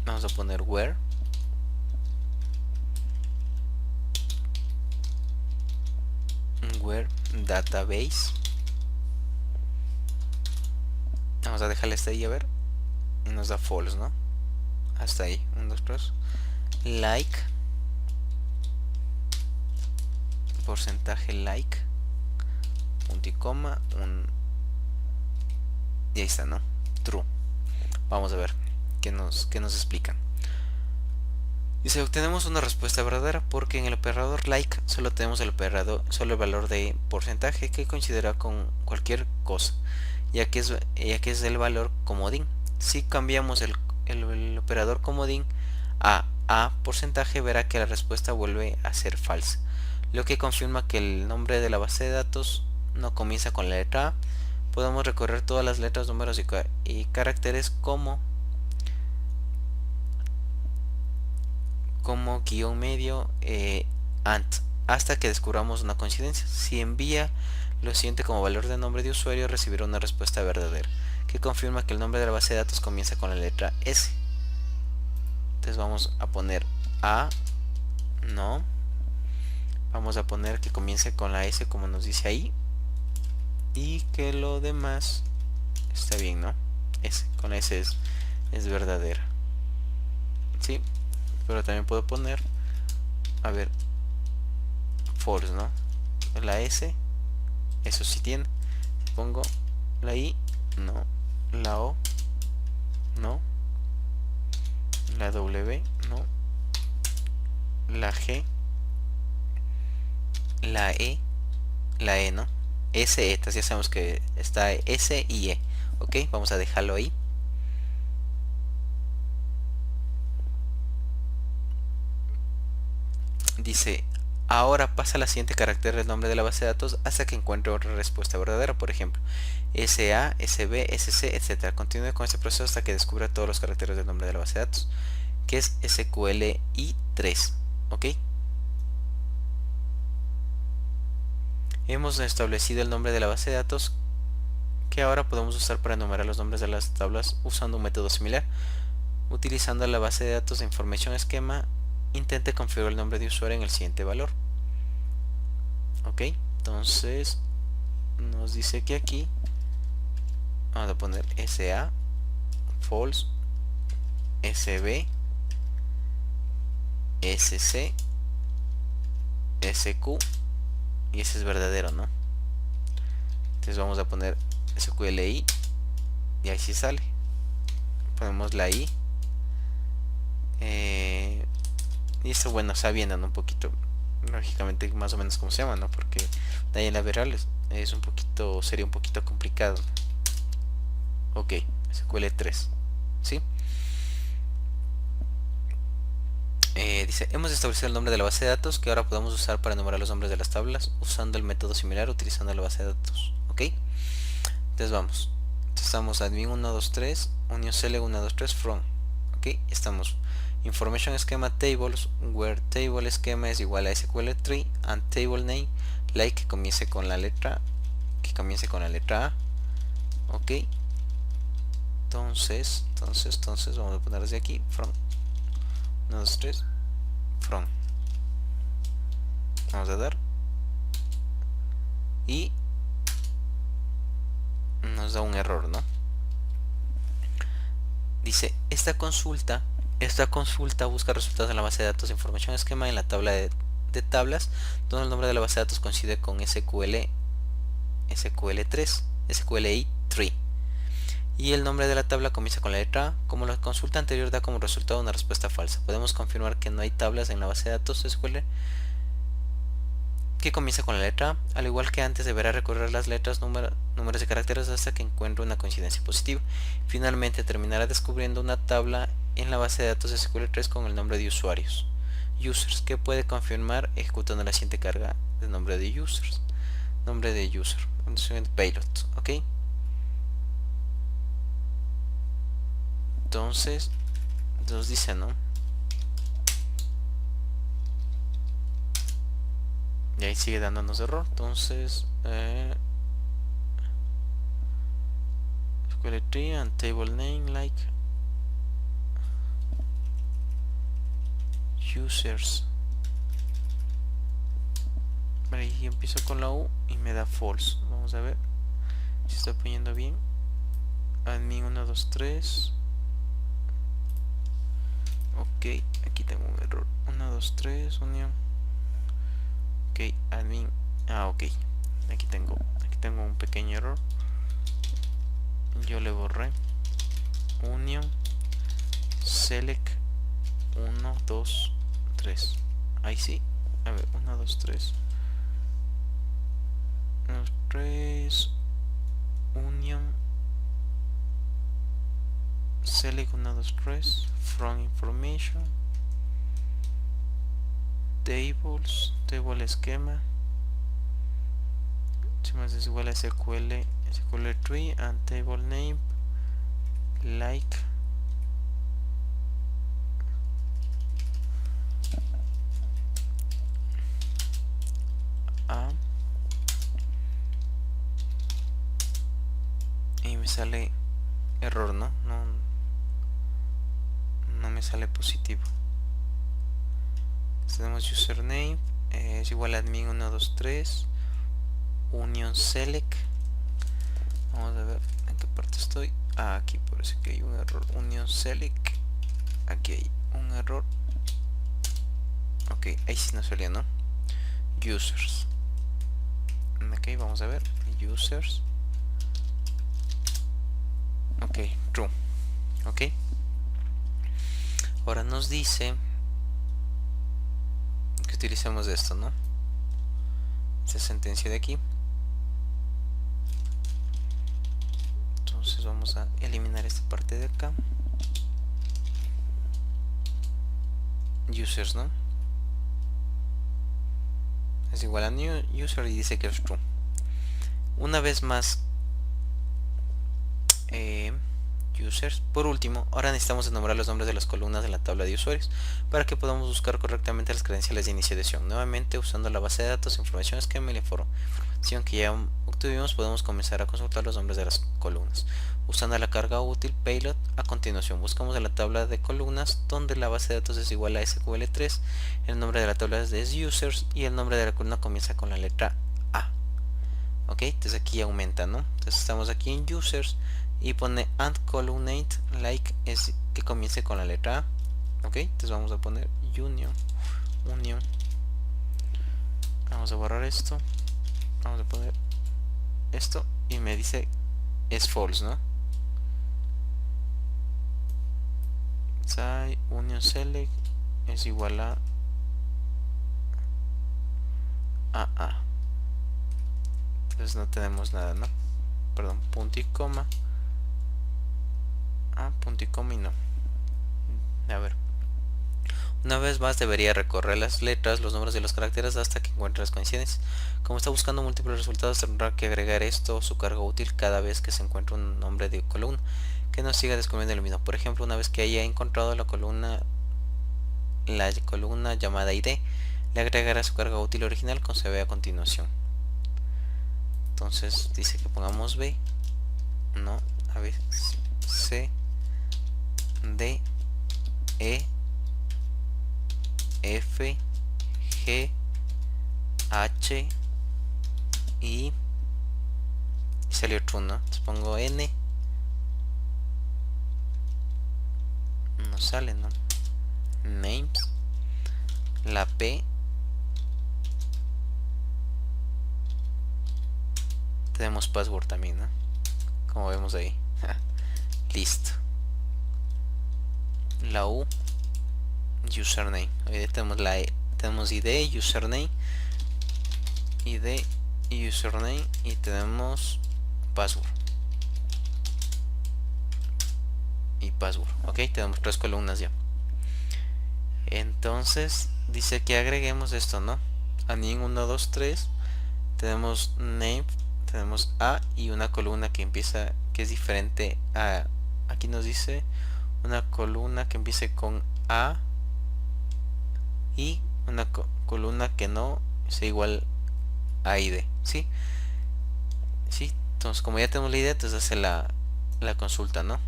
Vamos a poner where database. Vamos a dejarle hasta ahí a ver. Y nos da false, ¿no? Hasta ahí. 1, 2, 3. Like. Porcentaje like. Punto y coma. Y ahí está, ¿no? True. Vamos a ver qué nos explican. Dice: obtenemos una respuesta verdadera porque en el operador like solo tenemos el valor de porcentaje que considera con cualquier cosa, ya que es el valor comodín. Si cambiamos el operador comodín a a porcentaje, verá que la respuesta vuelve a ser falsa, lo que confirma que el nombre de la base de datos no comienza con la letra A. Podemos recorrer todas las letras, números y caracteres como guión medio ant, hasta que descubramos una coincidencia. Si envía lo siguiente como valor de nombre de usuario, recibirá una respuesta verdadera, que confirma que el nombre de la base de datos comienza con la letra S. Entonces vamos a poner A, no. Vamos a poner que comience con la S como nos dice ahí. Y que lo demás está bien, ¿no? S, con la S es verdadera. ¿Sí? Pero también puedo poner, a ver, false, ¿no? La S, eso sí tiene. Pongo la I, no. La O, no. La W, no. La G, la E, ¿no? S, ya sabemos que está S y E. Ok, vamos a dejarlo ahí. Dice, ahora pasa la siguiente carácter del nombre de la base de datos hasta que encuentre otra respuesta verdadera. Por ejemplo, SA, SB, SC, etc. Continúe con este proceso hasta que descubra todos los caracteres del nombre de la base de datos, que es SQLI 3. ¿Ok? Hemos establecido el nombre de la base de datos, que ahora podemos usar para enumerar los nombres de las tablas usando un método similar. Utilizando la base de datos de Information Schema, intente configurar el nombre de usuario en el siguiente valor. Ok, entonces nos dice que aquí vamos a poner SA, false, SB, SC, SQ, y ese es verdadero, ¿no? Entonces vamos a poner SQLI y ahí sí sale. Ponemos la I. Y esto, bueno, está viendo un poquito, lógicamente, más o menos como se llama, ¿no? Porque de ahí en la verbal es un poquito, sería un poquito complicado. Ok, SQL 3, ¿sí? Dice, hemos establecido el nombre de la base de datos, que ahora podemos usar para enumerar los nombres de las tablas usando el método similar utilizando la base de datos. Ok, entonces vamos. Estamos admin 123 union select 123 from. Ok, estamos information schema tables where table schema es igual a SQL tree and table name like que comience con la letra A. Ok, entonces vamos a poner desde aquí from 123 from. Vamos a dar y nos da un error, ¿no? Dice, esta consulta busca resultados en la base de datos de Information Schema en la tabla de tablas, donde el nombre de la base de datos coincide con SQLI 3 y el nombre de la tabla comienza con la letra A. Como la consulta anterior da como resultado una respuesta falsa, podemos confirmar que no hay tablas en la base de datos SQL que comienza con la letra A. Al igual que antes, deberá recorrer las letras, números y caracteres hasta que encuentre una coincidencia positiva. Finalmente terminará descubriendo una tabla en la base de datos SQL 3 con el nombre de usuarios, users, que puede confirmar ejecutando la siguiente carga de nombre de users, nombre de user, payload. Ok, entonces nos dice, ¿no? Y ahí sigue dándonos error. Entonces SQL tree and table name like users. Vale, y empiezo con la U y me da false. Vamos a ver si está poniendo bien. Admin 123. Ok, aquí tengo un error. 123 unión. Ok, admin. Ok. Aquí tengo un pequeño error. Yo le borré. Union select 1, 2, 3. Ahí sí. A ver, 1, 2, 3. 1, 2, 3. Union select 1, 2, 3 from information. tables, table esquema, más es igual a SQL tree and table name like a, y me sale error, no me sale positivo. Tenemos username es igual a admin 123 union select. Vamos a ver en qué parte estoy. Aquí parece que hay un error. Union select, aquí hay un error. Ok, ahí sí nos salió, ¿no? Users. Ok, vamos a ver. Users. Ok, true. Ok. Ahora nos dice que utilicemos esto, ¿no? Esta sentencia de aquí. Entonces vamos a eliminar esta parte de acá. Users, ¿no? Es igual a new user y dice que es true. Una vez más, users. Por último, ahora necesitamos nombrar los nombres de las columnas de la tabla de usuarios para que podamos buscar correctamente las credenciales de inicio de sesión. Nuevamente, usando la base de datos, información esquema y la información que ya obtuvimos, podemos comenzar a consultar los nombres de las columnas. Usando la carga útil payload, a continuación buscamos en la tabla de columnas donde la base de datos es igual a SQL3, el nombre de la tabla es users y el nombre de la columna comienza con la letra A. Ok, entonces aquí aumenta, ¿no? Entonces estamos aquí en users y pone and columnate like es que comience con la letra A. Ok, entonces vamos a poner union. Vamos a borrar esto. Vamos a poner esto y me dice es false, ¿no? Union select es igual a AA. Entonces no tenemos nada, ¿no? Perdón, punto y coma. Punto y coma y no. A ver. Una vez más debería recorrer las letras, los nombres de los caracteres hasta que encuentre las coincidencias. Como está buscando múltiples resultados, tendrá que agregar esto su carga útil cada vez que se encuentre un nombre de columna que no siga descubriendo el mismo. Por ejemplo, una vez que haya encontrado la columna llamada ID, le agregará su carga útil original como se ve a continuación. Entonces dice que pongamos B, no, a ver, C, D, E, F, G, H, I, y salió true, ¿no? Entonces pongo N, no sale, ¿no? Names, la P, tenemos password también, ¿no? Como vemos ahí. Listo. La U, username. Ahí tenemos la E. Tenemos ID, username, ID, username y tenemos password. Y password. Ok, tenemos 3 columnas ya. Entonces dice que agreguemos esto, ¿no? Admin 1, 2, 3. Tenemos name, tenemos A y una columna que empieza, que es diferente a, aquí nos dice una columna que empiece con A y una columna que no sea igual a ID, ¿sí? ¿Sí? Entonces como ya tenemos la idea, entonces hace la consulta, ¿no?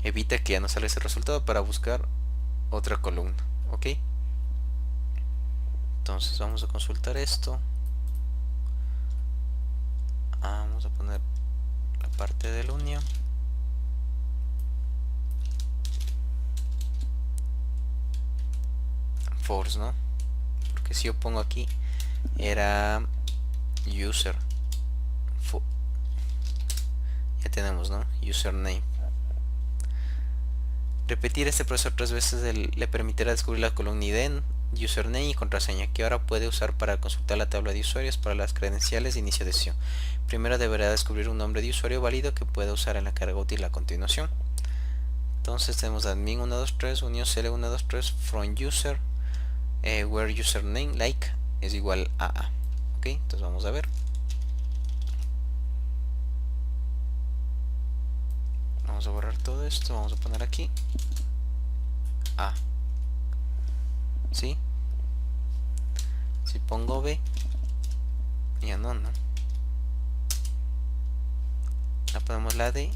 Evita que ya no sale ese resultado para buscar otra columna, ¿ok? Entonces vamos a consultar esto. Vamos a poner la parte del union. Force, ¿no? Porque si yo pongo aquí era user. Ya tenemos, ¿no? Username. Repetir este proceso 3 veces le permitirá descubrir la columna ID, username y contraseña que ahora puede usar para consultar la tabla de usuarios para las credenciales de inicio de sesión. Primero deberá descubrir un nombre de usuario válido que pueda usar en la carga útil a continuación. Entonces tenemos admin 123, union cl 123 from user, where username like es igual a A. Ok, entonces vamos a ver. Vamos a borrar todo esto, vamos a poner aquí A. ¿Sí? Si pongo B, ya no. La ponemos la de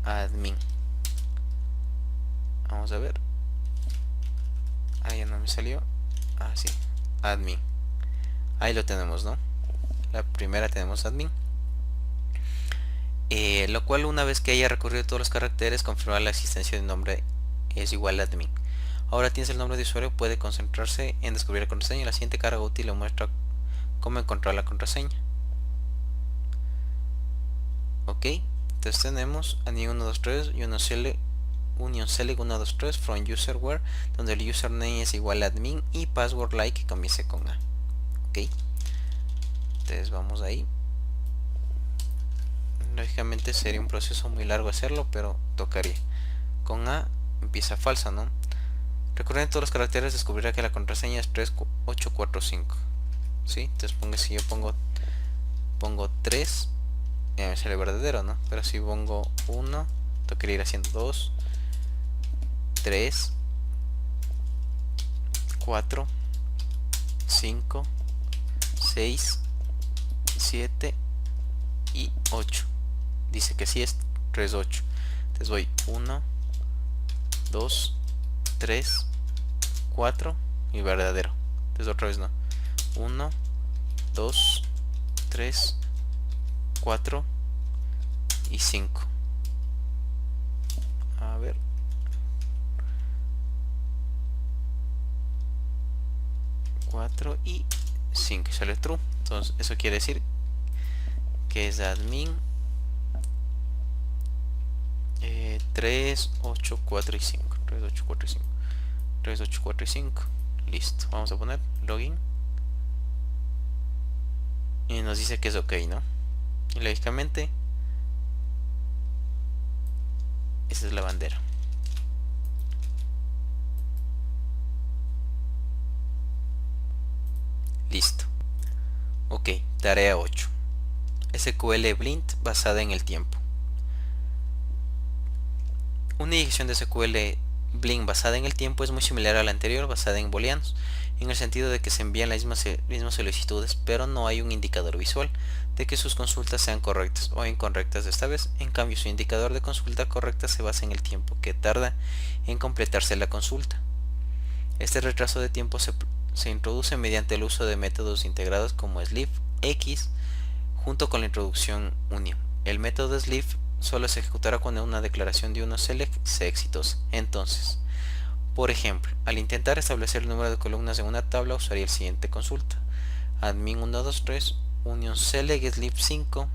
admin. Vamos a ver. Ah, ya no me salió. Ah, sí. Admin. Ahí lo tenemos, ¿no? La primera tenemos admin. Lo cual, una vez que haya recorrido todos los caracteres, confirma la existencia de un nombre es igual a admin. Ahora tienes el nombre de usuario, puede concentrarse en descubrir la contraseña. La siguiente carga útil le muestra cómo encontrar la contraseña. Ok, entonces tenemos admin 123 y union select 123 from userware, donde el username es igual a admin y password like que comience con A. Ok, entonces vamos ahí. Lógicamente sería un proceso muy largo hacerlo, pero tocaría. Con A empieza falsa, ¿no? Recuerden todos los caracteres, descubrirá que la contraseña es 3845. ¿Sí? Entonces si yo pongo 3, ya me sale verdadero, ¿no? Pero si pongo 1, tocaría ir haciendo 2, 3, 4, 5, 6, 7 y 8. Dice que sí es 3, 8. Entonces voy 1, 2, 3, 4 y verdadero. Entonces otra vez no. 1, 2, 3, 4 y 5. A ver. Y 5 sale true. Entonces eso quiere decir que es admin 3, 8, 4 y 5. 3, 8, 4 y 5. 3, 8, 4 y 5. Listo. Vamos a poner login. Y nos dice que es ok, ¿no? Y lógicamente esa es la bandera. Listo. Ok, tarea 8. SQL Blint basada en el tiempo. Una inyección de SQL Blint basada en el tiempo es muy similar a la anterior basada en booleanos, en el sentido de que se envían las mismas solicitudes, pero no hay un indicador visual de que sus consultas sean correctas o incorrectas esta vez. En cambio, su indicador de consulta correcta se basa en el tiempo que tarda en completarse la consulta. Este retraso de tiempo se introduce mediante el uso de métodos integrados como sleep x junto con la introducción union. El método sleep solo se ejecutará cuando una declaración de uno select sea exitosa. Entonces, por ejemplo, al intentar establecer el número de columnas en una tabla, usaría el siguiente consulta: admin 123 union select sleep 5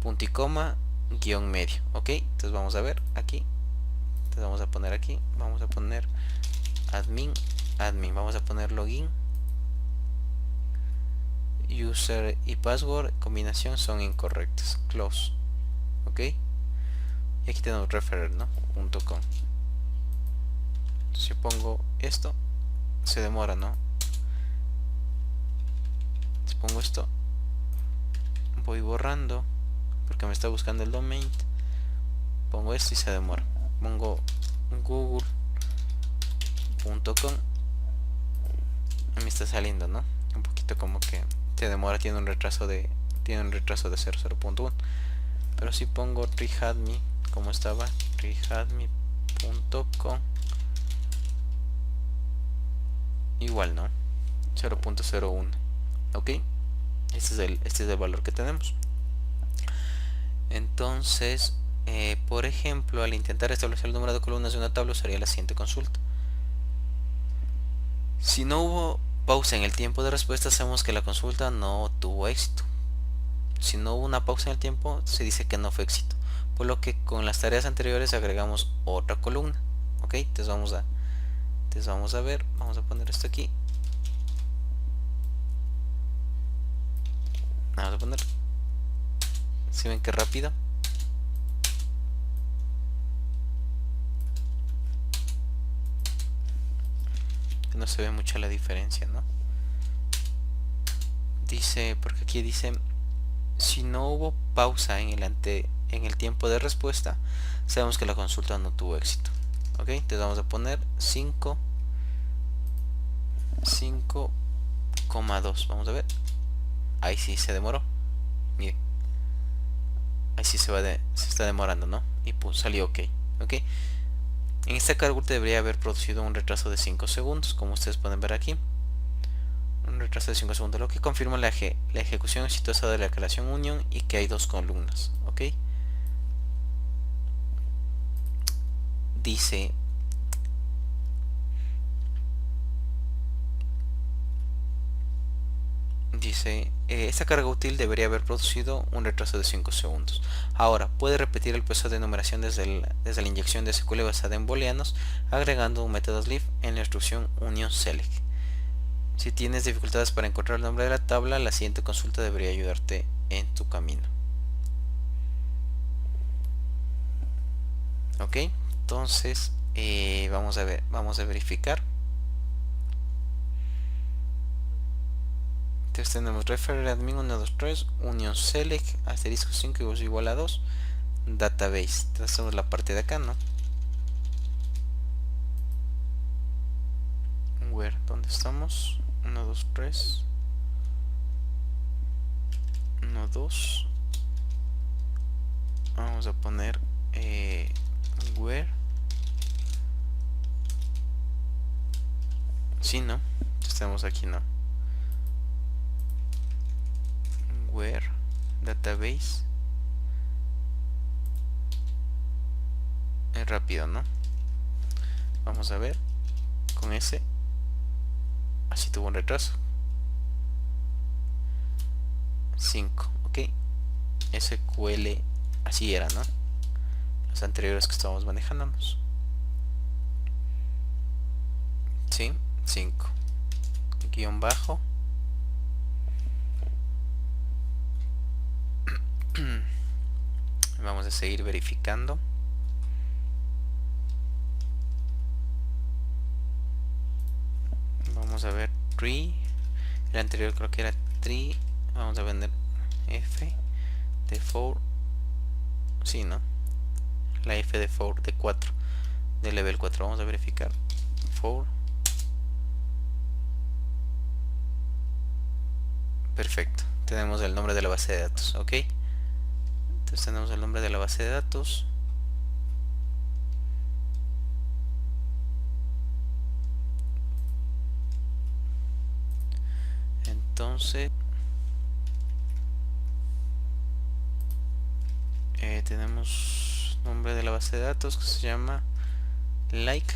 punto y coma guión medio. Ok, entonces vamos a ver aquí. Entonces vamos a poner aquí, vamos a poner admin, vamos a poner login, user y password combinación son incorrectas, close. Ok, y aquí tenemos referer, ¿no? .com. Si pongo esto, se demora, ¿no? Si pongo esto, voy borrando porque me está buscando el domain. Pongo esto y se demora. Pongo google.com, me está saliendo, ¿no? Un poquito como que se demora, tiene un retraso de 00.1. Pero si pongo rehadme como estaba, rehadme.com, igual, ¿no? 0.01. ok, este es el valor que tenemos. Entonces, por ejemplo, al intentar establecer el número de columnas de una tabla, usaría la siguiente consulta. Si no hubo pausa en el tiempo de respuesta, sabemos que la consulta no tuvo éxito. Si no hubo una pausa en el tiempo, se dice que no fue éxito, por lo que con las tareas anteriores agregamos otra columna. Ok, entonces vamos a ver, vamos a poner esto aquí, vamos a poner, si ven que rápido, no se ve mucha la diferencia, ¿no? Dice, porque aquí dice, si no hubo pausa en el tiempo de respuesta, sabemos que la consulta no tuvo éxito. Ok, entonces vamos a poner 5,2. Vamos a ver. Ahí sí se demoró. Mire. Ahí sí se está demorando, ¿no? Y pues salió ok. Ok. En esta cálculo debería haber producido un retraso de 5 segundos, como ustedes pueden ver aquí. Un retraso de 5 segundos, lo que confirma la ejecución exitosa de la declaración unión y que hay dos columnas. Ok. Dice esta carga útil debería haber producido un retraso de 5 segundos. Ahora, puede repetir el proceso de enumeración desde la inyección de SQL basada en booleanos, agregando un método leaf en la instrucción union select. Si tienes dificultades para encontrar el nombre de la tabla, la siguiente consulta debería ayudarte en tu camino. Ok, entonces vamos a verificar. Entonces tenemos referer admin 123 union select asterisco 5 igual a 2 database. Entonces hacemos la parte de acá, ¿no? Where, ¿dónde estamos? 1 2 3 1 2. Vamos a poner where. Sí, ¿no? Estamos aquí, ¿no? Where database. Es rápido, ¿no? Vamos a ver. Con ese. Así tuvo un retraso. 5, ok. SQL. Así era, ¿no? Los anteriores que estábamos manejándonos. Sí, 5. Guión bajo. Vamos a seguir verificando. Vamos a ver tree. El anterior creo que era tree. Vamos a vender F de 4. Sí, ¿no? La F de 4 de 4 de level 4. Vamos a verificar 4. Perfecto. Tenemos el nombre de la base de datos, ok. Entonces tenemos el nombre de la base de datos. Entonces tenemos nombre de la base de datos que se llama like.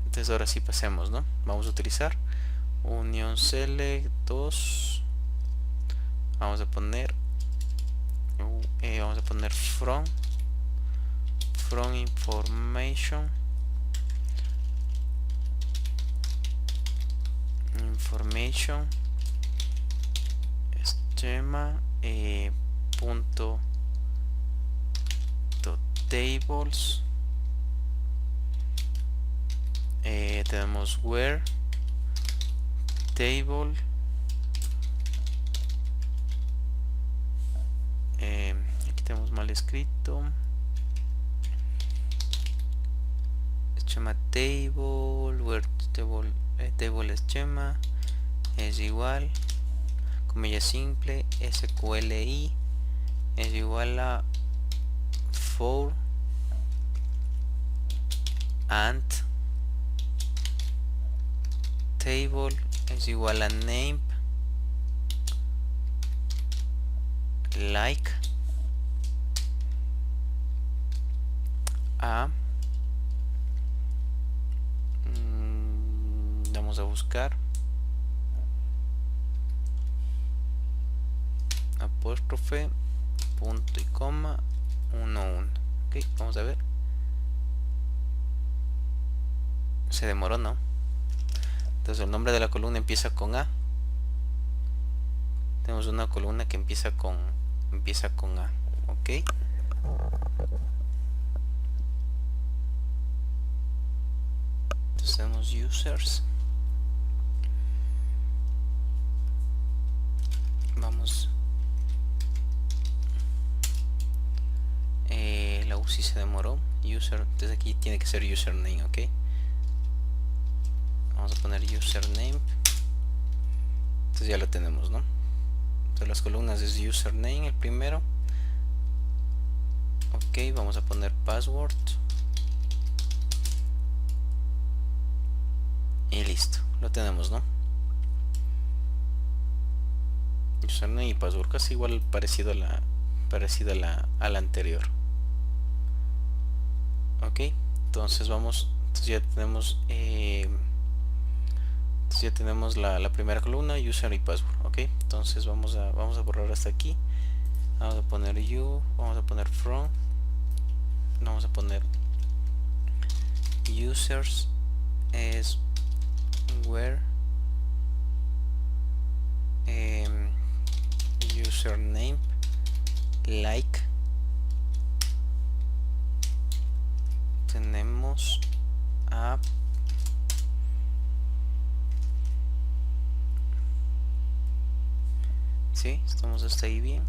Entonces ahora sí pasemos, ¿no? Vamos a utilizar union select 2. Vamos a poner from information schema punto tables. Tenemos where table. Aquí tenemos mal escrito. Schema table, where table, table schema es igual, comilla simple, SQLi es igual a for and table es igual a name like a vamos a buscar apóstrofe punto y coma 1 1. Ok, vamos a ver. Se demoró, ¿no? Entonces el nombre de la columna empieza con A. Tenemos una columna que empieza con A. Ok. Entonces tenemos users, vamos, la UCI se demoró, user, entonces aquí tiene que ser username, ok. Vamos a poner username, entonces ya lo tenemos, ¿no? Entonces las columnas es username el primero, ok. Vamos a poner password y listo, lo tenemos, ¿no? Username y password, casi igual, parecido a la anterior, ok. Entonces vamos, entonces ya tenemos la primera columna, user y password, ok. Entonces vamos a borrar hasta aquí, vamos a poner vamos a poner from, vamos a poner users es where username like, tenemos app, sí, estamos hasta ahí bien.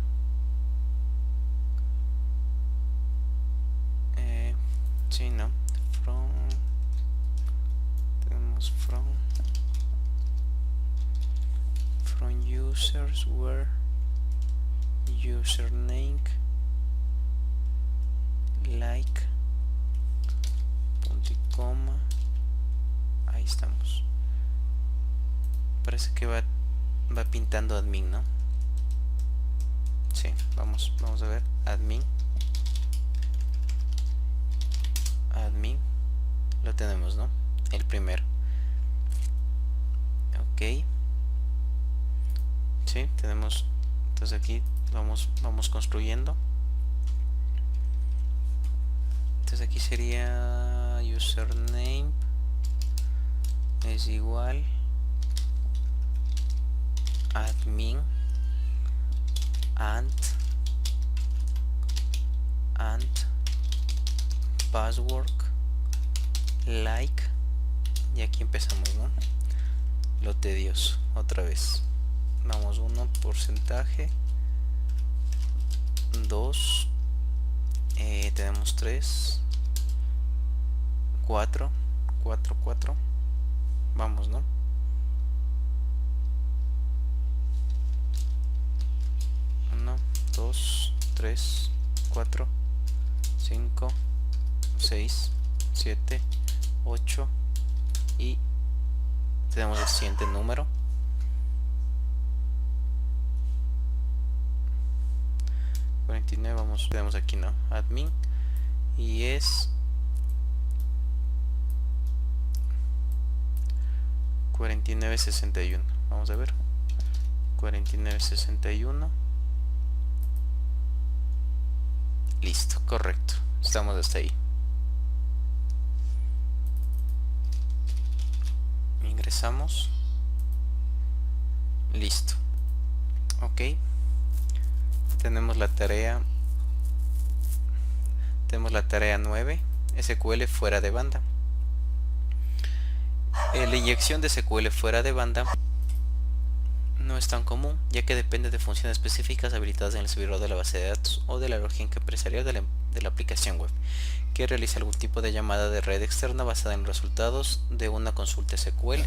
Sí, no, from, tenemos from users where username like, punto y coma, ahí estamos. Parece que va pintando admin, ¿no? Sí, vamos a ver, admin, lo tenemos, ¿no? El primero, ok. Sí, tenemos, entonces aquí vamos construyendo. Entonces aquí sería username es igual admin and password like, y aquí empezamos, ¿no? Lo tedioso, otra vez. Vamos, 1 porcentaje, 2, tenemos 3, 4, vamos, ¿no? 1, 2, 3, 4, 5, 6, 7, 8 y tenemos el siguiente número. 49, vamos, tenemos aquí, ¿no? Admin, y es 4961. Vamos a ver, 4961. Listo, correcto, estamos hasta ahí. Ingresamos, listo, ok. Tenemos la tarea 9, SQL fuera de banda. La inyección de SQL fuera de banda no es tan común, ya que depende de funciones específicas habilitadas en el servidor de la base de datos o de la lógica empresarial de la aplicación web, que realiza algún tipo de llamada de red externa basada en los resultados de una consulta SQL.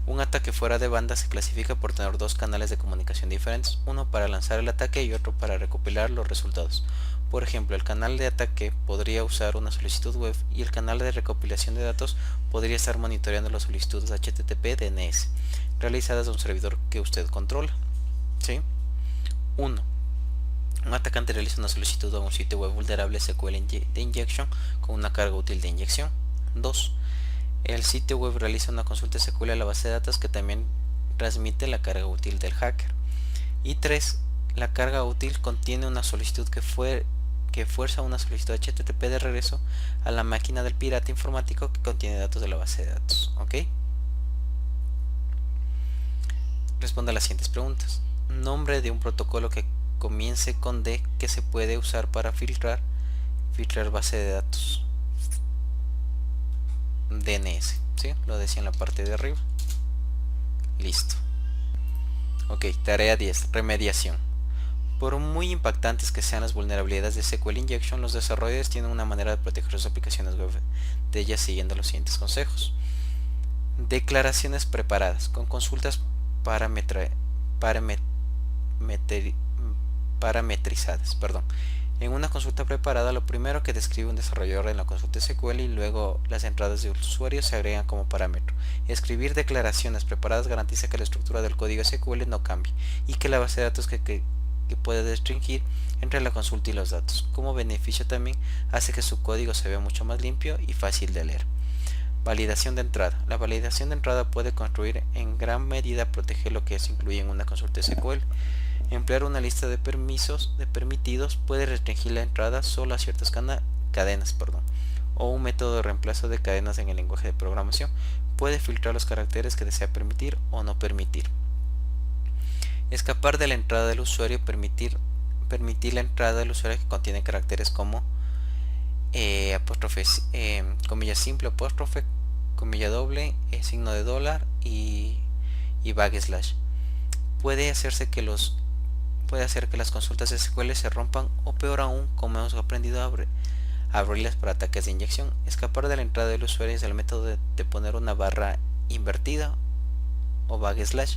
Un ataque fuera de banda se clasifica por tener dos canales de comunicación diferentes, uno para lanzar el ataque y otro para recopilar los resultados. Por ejemplo, el canal de ataque podría usar una solicitud web y el canal de recopilación de datos podría estar monitoreando las solicitudes HTTP DNS realizadas de un servidor que usted controla. ¿Sí? 1. Un atacante realiza una solicitud a un sitio web vulnerable SQL de injection con una carga útil de inyección. 2. El sitio web realiza una consulta SQL a la base de datos que también transmite la carga útil del hacker. Y 3. La carga útil contiene una solicitud que fuerza una solicitud HTTP de regreso a la máquina del pirata informático que contiene datos de la base de datos. ¿Ok? Responda a las siguientes preguntas. Nombre de un protocolo que comience con D que se puede usar para filtrar base de datos. DNS. ¿sí? Lo decía en la parte de arriba. Listo. Ok, tarea 10, remediación. Por muy impactantes que sean las vulnerabilidades de SQL Injection, los desarrolladores tienen una manera de proteger sus aplicaciones web de ellas siguiendo los siguientes consejos. Declaraciones preparadas con consultas parametrizadas. En una consulta preparada, lo primero que describe un desarrollador en la consulta SQL y luego las entradas de usuario se agregan como parámetro. Escribir declaraciones preparadas garantiza que la estructura del código SQL no cambie y que la base de datos que puede restringir entre la consulta y los datos. Como beneficio también hace que su código se vea mucho más limpio y fácil de leer. Validación de entrada. La validación de entrada puede construir en gran medida proteger lo que se incluye en una consulta SQL. Emplear una lista de permitidos puede restringir la entrada solo a ciertas cadenas, o un método de reemplazo de cadenas en el lenguaje de programación puede filtrar los caracteres que desea permitir o no permitir. Escapar de la entrada del usuario, permitir la entrada del usuario que contiene caracteres como apóstrofe, comilla simple, apóstrofe, comilla doble, signo de dólar y backslash. Puede hacer que las consultas SQL se rompan o peor aún, como hemos aprendido a abrirlas para ataques de inyección. Escapar de la entrada del usuario es el método de poner una barra invertida o backslash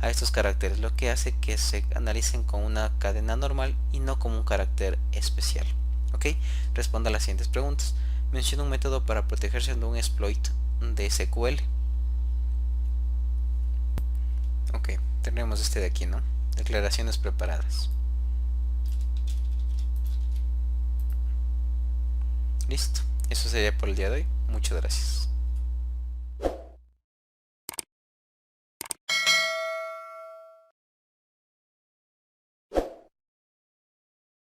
a estos caracteres, lo que hace que se analicen con una cadena normal y no como un carácter especial. Ok, responda a las siguientes preguntas. Menciona un método para protegerse de un exploit de SQL. Ok, tenemos este de aquí, ¿no? Declaraciones preparadas. Listo, eso sería por el día de hoy. Muchas gracias.